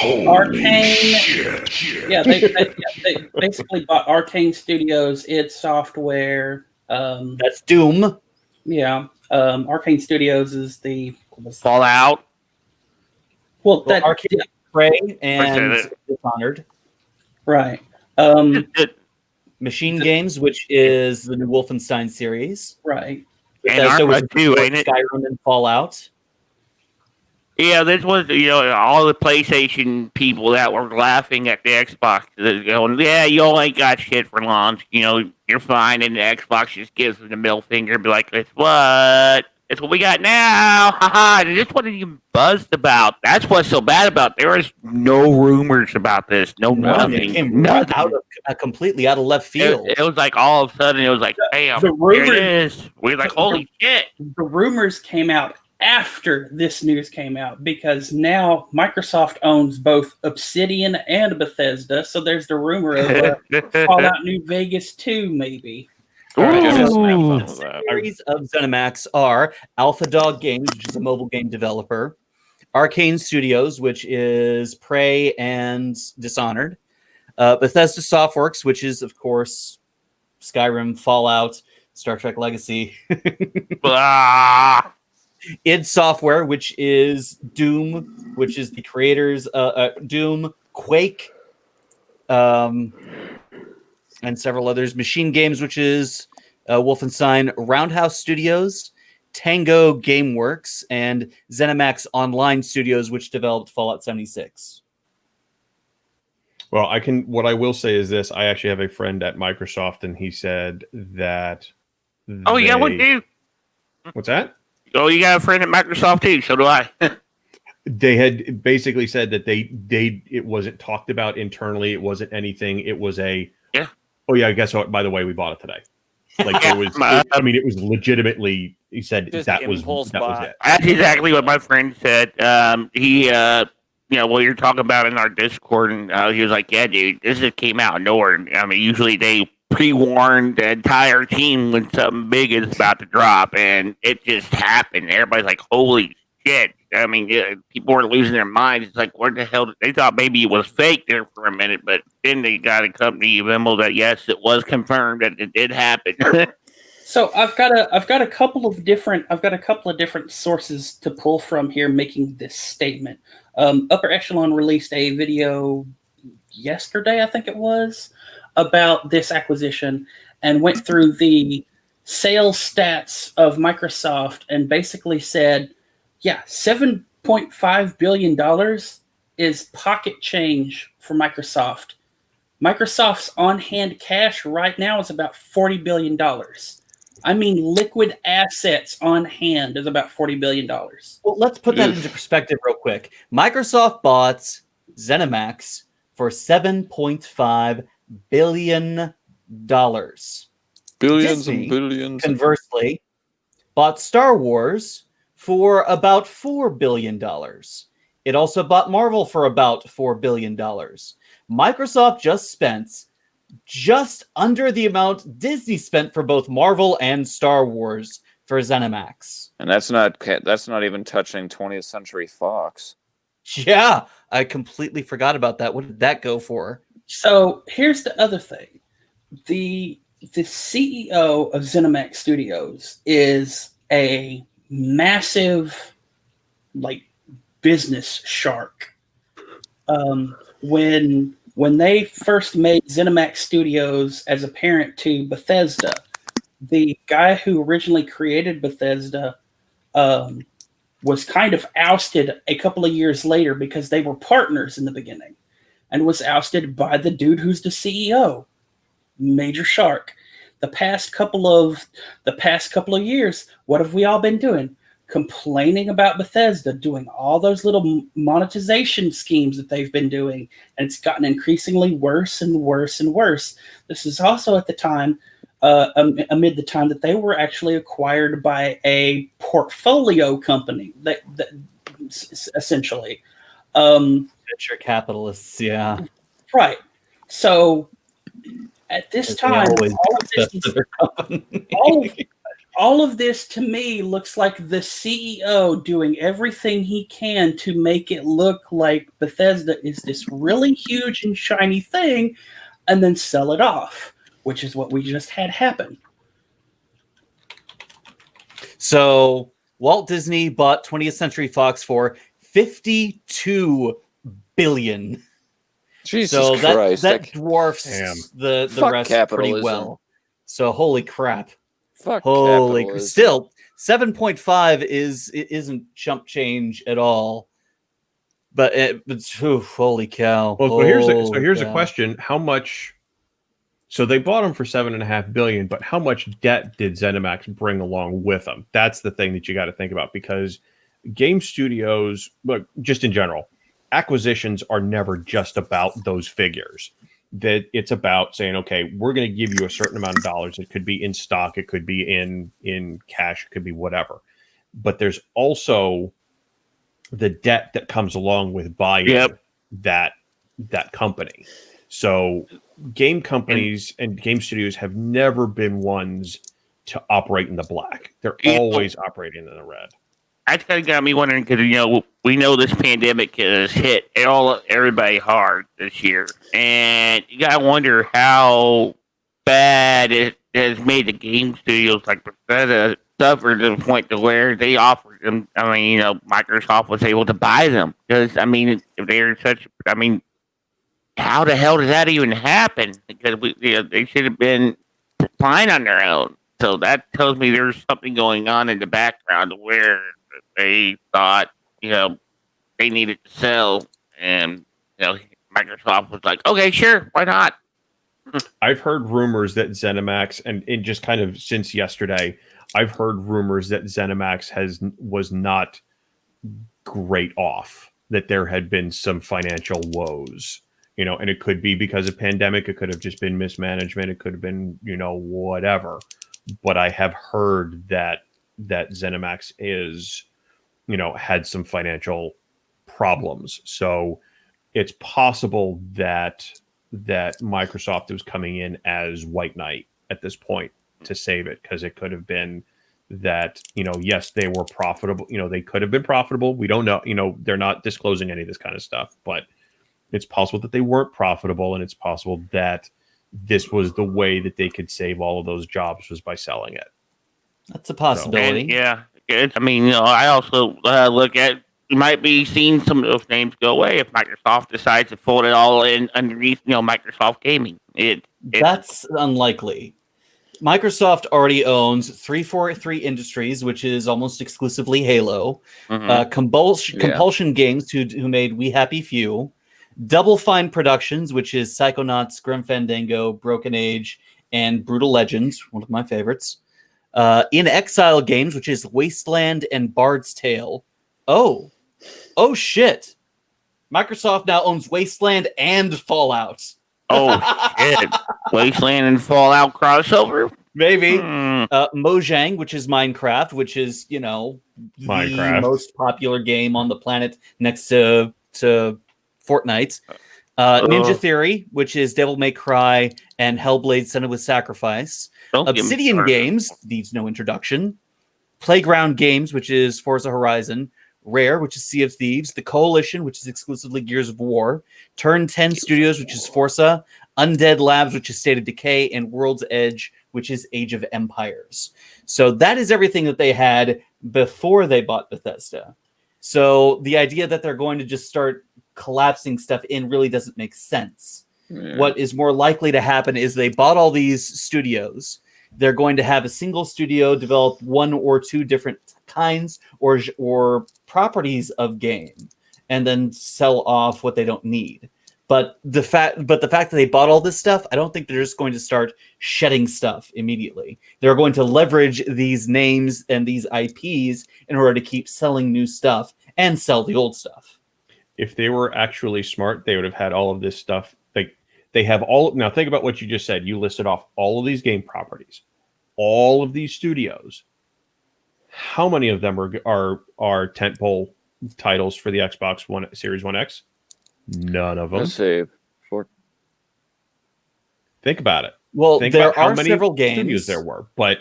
Arcane. Yeah, they basically bought Arcane Studios, id Software. That's Doom. Yeah. Arcane Studios is the... Fallout. Well, that... Arcane, Prey, and Dishonored. Right. Machine Games, which is the new Wolfenstein series. Right. And Arma too, ain't it? Skyrim and Fallout. Yeah, this was, all the PlayStation people that were laughing at the Xbox. Going, yeah, you all ain't got shit for launch. You're fine. And the Xbox just gives them the middle finger and be like, it's what? It's what we got now. Haha. And this wasn't even buzzed about. That's what's so bad about it. There was no rumors about this. Nothing. It came completely out of left field. It was like all of a sudden, it was like, bam, here it is. We're like, holy shit. The rumors came out after this news came out, because now Microsoft owns both Obsidian and Bethesda, so there's the rumor of Fallout New Vegas 2, maybe. All right, Ooh. have fun with that. Series of ZeniMax are Alpha Dog Games, which is a mobile game developer, Arcane Studios, which is Prey and Dishonored, Bethesda Softworks, which is, of course, Skyrim, Fallout, Star Trek Legacy, Ah. id Software, which is Doom, which is the creators Doom, Quake, and several others. Machine Games, which is Wolfenstein, Roundhouse Studios, Tango Gameworks, and ZeniMax Online Studios, which developed Fallout 76. Well, what I will say is this: I actually have a friend at Microsoft, and he said that. Oh, you got one too? What's that? Oh, you got a friend at Microsoft too? So do I. They had basically said that it wasn't talked about internally. It wasn't anything. It was a Yeah. Oh yeah, guess what? By the way, we bought it today. Like Yeah, it was. It was legitimately. He said Just that was impulse that was buy. it. That's exactly what my friend said. You're talking about in our Discord, and he was like, "Yeah, dude, this just came out of nowhere. I mean, usually they pre-warn the entire team when something big is about to drop, and it just happened. Everybody's like, holy shit!" I mean, yeah, people were losing their minds. It's like, what the hell? They thought maybe it was fake there for a minute, but then they got a company memo that yes, it was confirmed that it did happen. So I've got a couple of different sources to pull from here making this statement. Upper Echelon released a video yesterday, I think it was, about this acquisition and went through the sales stats of Microsoft and basically said, yeah, $7.5 billion is pocket change for Microsoft. Microsoft's on-hand cash right now is about $40 billion. I mean, liquid assets on hand is about $40 billion. Well, let's put that into perspective real quick. Microsoft bought ZeniMax for $7.5 billion. Billions Disney, and billions. conversely, bought Star Wars for about $4 billion. It also bought Marvel for about $4 billion. Microsoft just spent just under the amount Disney spent for both Marvel and Star Wars for ZeniMax. And that's not even touching 20th Century Fox. Yeah, I completely forgot about that. What did that go for? So here's the other thing. The CEO of ZeniMax Studios is a massive, business shark. When they first made ZeniMax Studios as a parent to Bethesda, the guy who originally created Bethesda was kind of ousted a couple of years later because they were partners in the beginning, and was ousted by the dude who's the CEO, Major Shark. The past couple of years, what have we all been doing? Complaining about Bethesda doing all those little monetization schemes that they've been doing, and it's gotten increasingly worse and worse and worse. This is also at the time, amid the time that they were actually acquired by a portfolio company that essentially Venture capitalists, yeah. right. So at this time, all of this to me looks like the CEO doing everything he can to make it look like Bethesda is this really huge and shiny thing, and then sell it off, which is what we just had happen. So Walt Disney bought 20th Century Fox for $52 billion. Jesus so Christ. that dwarfs the rest capitalism. pretty well. So holy crap. Fuck Holy capitalism. Still 7.5 isn't chump change at all. But holy cow. Well, so here's a question: how much? So they bought them for $7.5 billion, but how much debt did ZeniMax bring along with them? That's the thing that you got to think about, because game studios, look, just in general, acquisitions are never just about those figures. That it's about saying, okay, we're going to give you a certain amount of dollars. It could be in stock, it could be in cash, it could be whatever. But there's also the debt that comes along with buying that company. So game companies and game studios have never been ones to operate in the black. They're always operating in the red. That's kind of got me wondering because we know this pandemic has hit everybody hard this year, and you gotta wonder how bad it has made the game studios like Bethesda suffer to the point to where they offered them. I mean, Microsoft was able to buy them because if they're such, how the hell did that even happen? Because they should have been fine on their own. So that tells me there's something going on in the background where they thought, they needed to sell, and Microsoft was like, okay, sure, why not? I've heard rumors that ZeniMax, and just kind of since yesterday, I've heard rumors that ZeniMax was not great off, that there had been some financial woes, and it could be because of pandemic, it could have just been mismanagement, it could have been, whatever. But I have heard that ZeniMax is, had some financial problems. So it's possible that Microsoft was coming in as White Knight at this point to save it, because it could have been that, yes, they were profitable. They could have been profitable. We don't know. They're not disclosing any of this kind of stuff, but it's possible that they weren't profitable, and it's possible that this was the way that they could save all of those jobs, was by selling it. That's a possibility. I also look at, you might be seeing some of those names go away if Microsoft decides to fold it all in underneath, Microsoft Gaming. That's unlikely. Microsoft already owns 343 Industries, which is almost exclusively Halo. Compulsion Games, who made We Happy Few. Double Fine Productions, which is Psychonauts, Grim Fandango, Broken Age, and Brutal Legends, one of my favorites. In Exile Games, which is Wasteland and Bard's Tale. Oh shit. Microsoft now owns Wasteland and Fallout. Oh shit. Wasteland and Fallout crossover? Maybe. Mojang, which is Minecraft, which is, the most popular game on the planet next to Fortnite. Ninja Theory, which is Devil May Cry and Hellblade: Senua Sacrifice. Obsidian Games needs no introduction. Playground Games, which is Forza Horizon. Rare, which is Sea of Thieves. The Coalition, which is exclusively Gears of War. Turn 10 Studios, which is Forza. Undead Labs, which is State of Decay. And World's Edge, which is Age of Empires. So that is everything that they had before they bought Bethesda. So the idea that they're going to just start collapsing stuff in really doesn't make sense. Yeah. What is more likely to happen is they bought all these studios. They're going to have a single studio develop one or two different kinds or properties of game, and then sell off what they don't need. But the fact that they bought all this stuff, I don't think they're just going to start shedding stuff immediately. They're going to leverage these names and these IPs in order to keep selling new stuff and sell the old stuff. If they were actually smart, they would have had all of this stuff. Like, they have all. Now think about what you just said. You listed off all of these game properties, all of these studios. How many of them are tentpole titles for the Xbox One Series 1X? None of them. Let's see. Think about it. Well, think there about how are many several studios games there were, but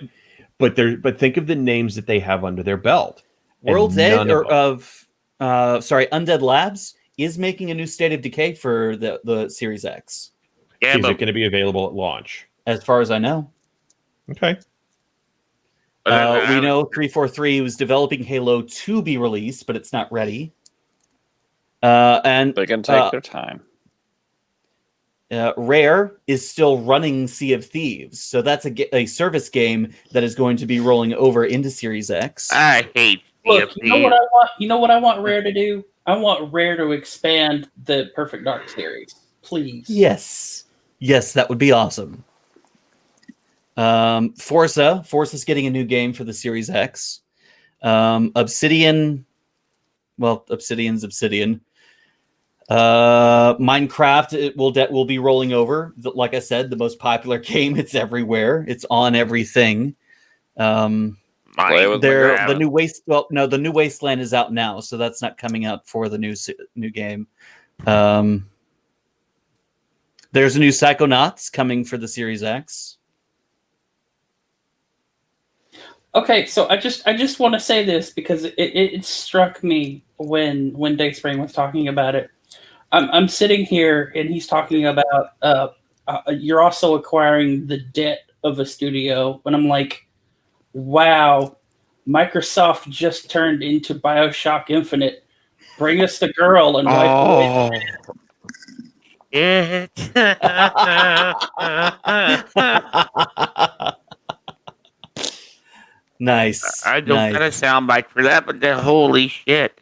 think of the names that they have under their belt. World's Edge Undead Labs is making a new State of Decay for the Series X. Yeah, is it going to be available at launch? As far as I know. Okay. We know 343 was developing Halo to be released, but it's not ready. And they can take their time. Rare is still running Sea of Thieves, so that's a service game that is going to be rolling over into Series X. I hate Sea of Thieves. You know what I want Rare to do? I want Rare to expand the Perfect Dark series, please. Yes, that would be awesome. Forza's getting a new game for the Series X. Obsidian's Obsidian. Minecraft will be rolling over. Like I said, the most popular game. It's everywhere. It's on everything. The new Wasteland is out now, so that's not coming out for the new game. There's a new Psychonauts coming for the Series X. Okay, so I just want to say this because it struck me when Dayspring was talking about it. I'm sitting here and he's talking about you're also acquiring the debt of a studio, and I'm like, wow, Microsoft just turned into BioShock Infinite. Bring us the girl and wipe away. It. Nice. I don't got a soundbite for that, but holy shit.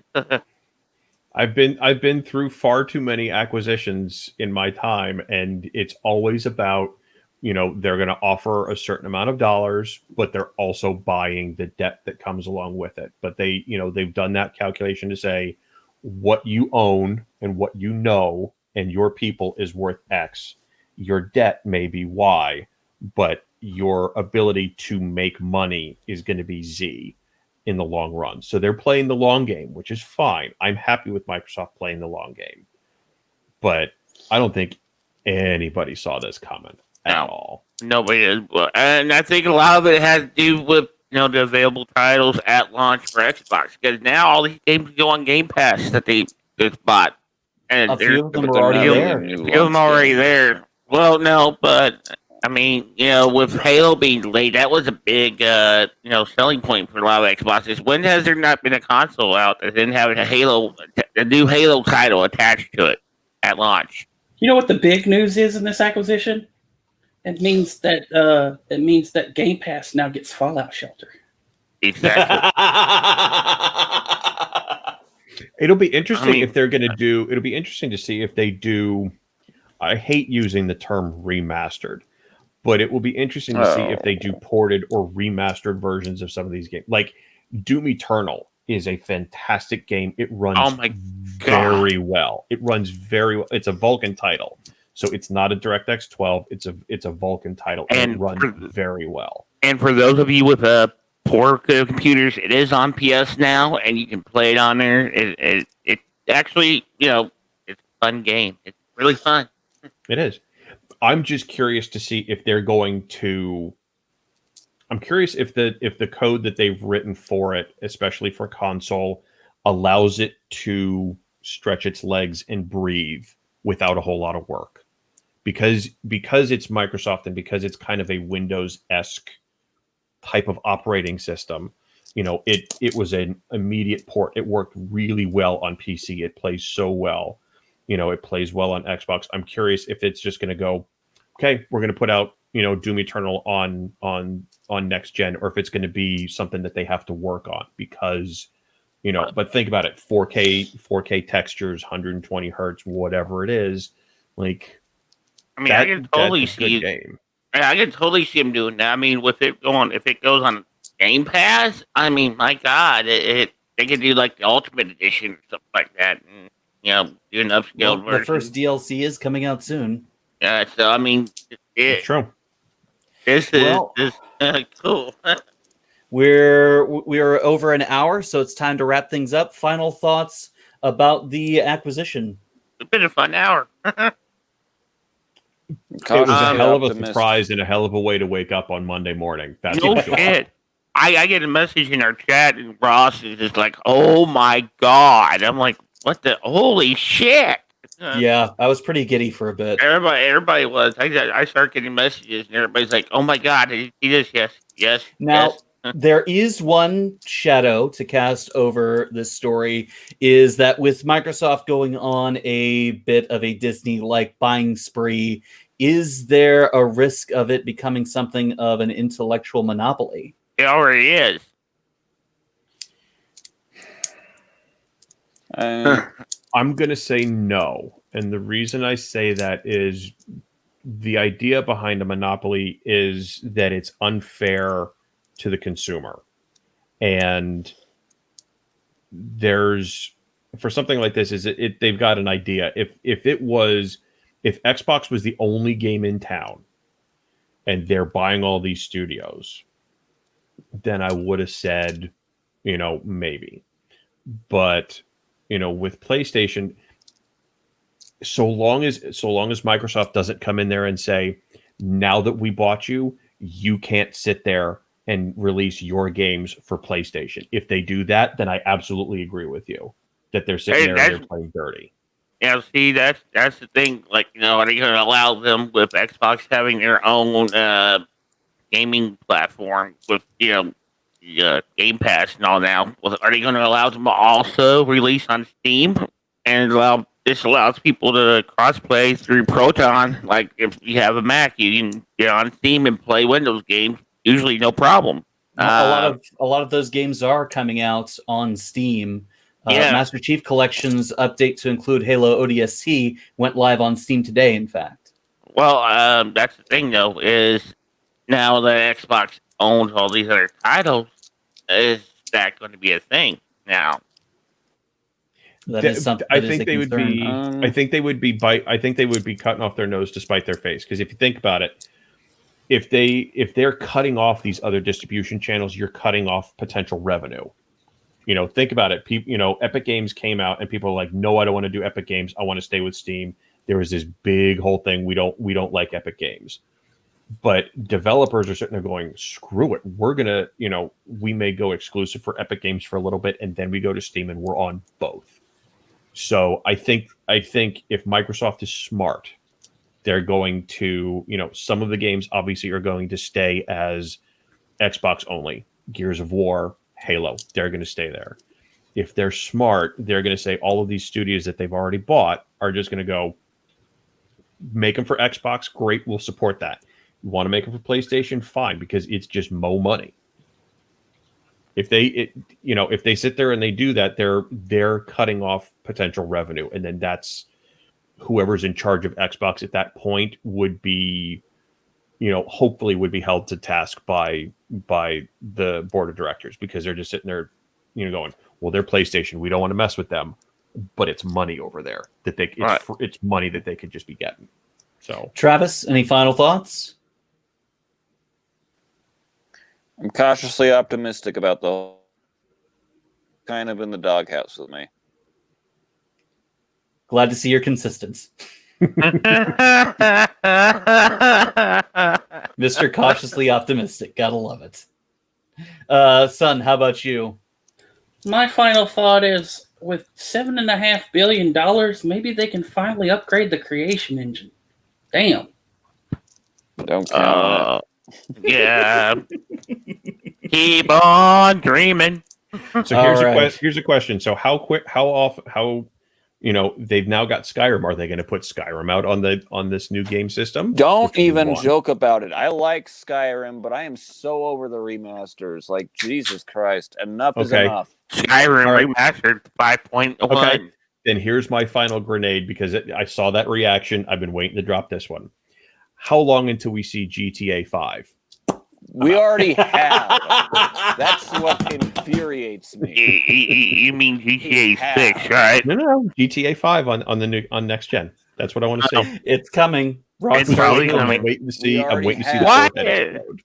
I've been through far too many acquisitions in my time, and it's always about, they're going to offer a certain amount of dollars, but they're also buying the debt that comes along with it. But they've done that calculation to say what you own and what you know and your people is worth X. Your debt may be Y, but your ability to make money is going to be Z in the long run. So they're playing the long game, which is fine. I'm happy with Microsoft playing the long game. But I don't think anybody saw this coming at all. Nobody did. And I think a lot of it has to do with the available titles at launch for Xbox. Because now all these games go on Game Pass that they just bought. And a few of them but are already they're not there. new A few of them launch already games. there. Well, no, but I mean, with Halo being delayed, that was a big, selling point for a lot of Xboxes. When has there not been a console out that didn't have a new Halo title attached to it at launch? You know what the big news is in this acquisition? It means that Game Pass now gets Fallout Shelter. Exactly. It'll be interesting I mean, if they're going to do. It'll be interesting to see if they do. I hate using the term remastered, but it will be interesting to see if they do ported or remastered versions of some of these games. Like Doom Eternal is a fantastic game. It runs very well. It runs very well. It's a Vulkan title, so it's not a DirectX 12. It's a Vulkan title, and it runs very well. And for those of you with poor computers, it is on PS now, and you can play it on there. It actually, it's a fun game. It's really fun. It is. I'm just curious to see if they're going to. I'm curious if the code that they've written for it, especially for console, allows it to stretch its legs and breathe without a whole lot of work, because it's Microsoft and because it's kind of a Windows-esque type of operating system. It was an immediate port. It worked really well on PC. It plays so well. It plays well on Xbox. I'm curious if it's just going to go, okay, we're going to put out, Doom Eternal on next gen, or if it's going to be something that they have to work on because, but think about it, 4K textures, 120 hertz, whatever it is, like, I mean, I can totally see game. I can totally see them doing that. I mean, if it goes on Game Pass, I mean, my God, they could do like the Ultimate Edition or something like that, and do an upscaled version. The first DLC is coming out soon. Yeah, so I mean, It's true. This is cool. We're over an hour, so it's time to wrap things up. Final thoughts about the acquisition. It's been a fun hour. It was a hell of a surprise and a hell of a way to wake up on Monday morning. That's no shit. I get a message in our chat, and Ross is just like, "Oh my God!" I'm like, "What the holy shit!" Yeah, I was pretty giddy for a bit. Everybody was. I start getting messages, and everybody's like, "Oh my God, did you see this?" Yes. Now, there is one shadow to cast over this story, is that with Microsoft going on a bit of a Disney-like buying spree, is there a risk of it becoming something of an intellectual monopoly? It already is. I'm going to say no. And the reason I say that is the idea behind a monopoly is that it's unfair to the consumer. And for something like this, they've got an idea. If Xbox was the only game in town and they're buying all these studios, then I would have said, maybe. But, with PlayStation, so long as Microsoft doesn't come in there and say, now that we bought you, you can't sit there and release your games for PlayStation. If they do that, then I absolutely agree with you that they're sitting there and they're playing dirty. Yeah, see, that's the thing. Like, are they going to allow them with Xbox having their own gaming platform with Game Pass and all now? Are they going to allow them to also release on Steam and this allows people to crossplay through Proton? Like, if you have a Mac, you can get on Steam and play Windows games. Usually, no problem. A lot of those games are coming out on Steam. Master Chief Collection's update to include Halo ODST went live on Steam today, in fact. Well, that's the thing, though, is now that Xbox owns all these other titles, is that going to be a thing now? That is something. I think they would be. I think they would be cutting off their nose to spite their face. Because if you think about it, if they're cutting off these other distribution channels, you're cutting off potential revenue. Think about it. People, Epic Games came out and people are like, no, I don't want to do Epic Games. I want to stay with Steam. There was this big whole thing. We don't like Epic Games, but developers are sitting there going, screw it. We're gonna, we may go exclusive for Epic Games for a little bit, and then we go to Steam, and we're on both. So I think if Microsoft is smart, they're going to, some of the games obviously are going to stay as Xbox only. Gears of War, Halo, they're going to stay there. If they're smart, they're going to say all of these studios that they've already bought are just going to go make them for Xbox. Great, we'll support that. You want to make them for PlayStation? Fine, because it's just mo money. If they sit there and they do that, they're cutting off potential revenue, and then that's whoever's in charge of Xbox at that point would be, hopefully would be held to task by the board of directors, because they're just sitting there, going, well, they're PlayStation, we don't want to mess with them, but it's money over there that it's money that they could just be getting. So, Travis, any final thoughts? I'm cautiously optimistic about the whole, kind of in the doghouse with me. Glad to see you're consistent. Mr. Cautiously Optimistic. Gotta love it. Son, how about you? My final thought is, with $7.5 billion, maybe they can finally upgrade the creation engine. Damn. Don't count on it. Yeah. Keep on dreaming. So here's a question. So they've now got Skyrim. Are they going to put Skyrim out on this new game system? Don't even joke about it. I like Skyrim, but I am so over the remasters. Like, Jesus Christ. Enough is enough. Skyrim remastered 5.1. Okay. Then here's my final grenade, because I saw that reaction. I've been waiting to drop this one. How long until we see GTA 5? We already have. That's what infuriates me. You mean GTA 6, right? No. GTA 5 on next gen. That's what I want to see. It's coming. It's probably coming. I'm waiting to see the What? fourth episode.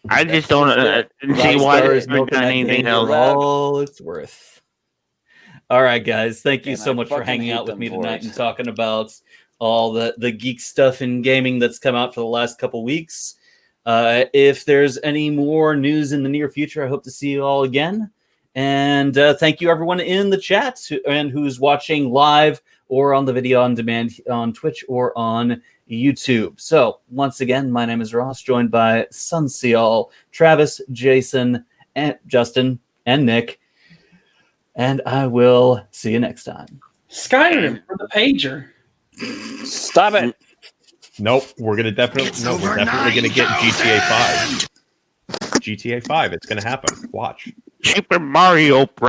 I just don't see why there's not anything else. All it's worth. All right, guys. Thank you so much for hanging out with me tonight and talking about all the geek stuff in gaming that's come out for the last couple weeks. If there's any more news in the near future, I hope to see you all again. And thank you, everyone in the chat and who's watching live or on the video on demand on Twitch or on YouTube. So once again, my name is Ross, joined by Sunseahl, Travis, Jason, and Justin, and Nick. And I will see you next time. Skyrim for the pager. Stop it. Nope, we're definitely gonna get GTA 5. GTA 5, it's gonna happen. Watch. Super Mario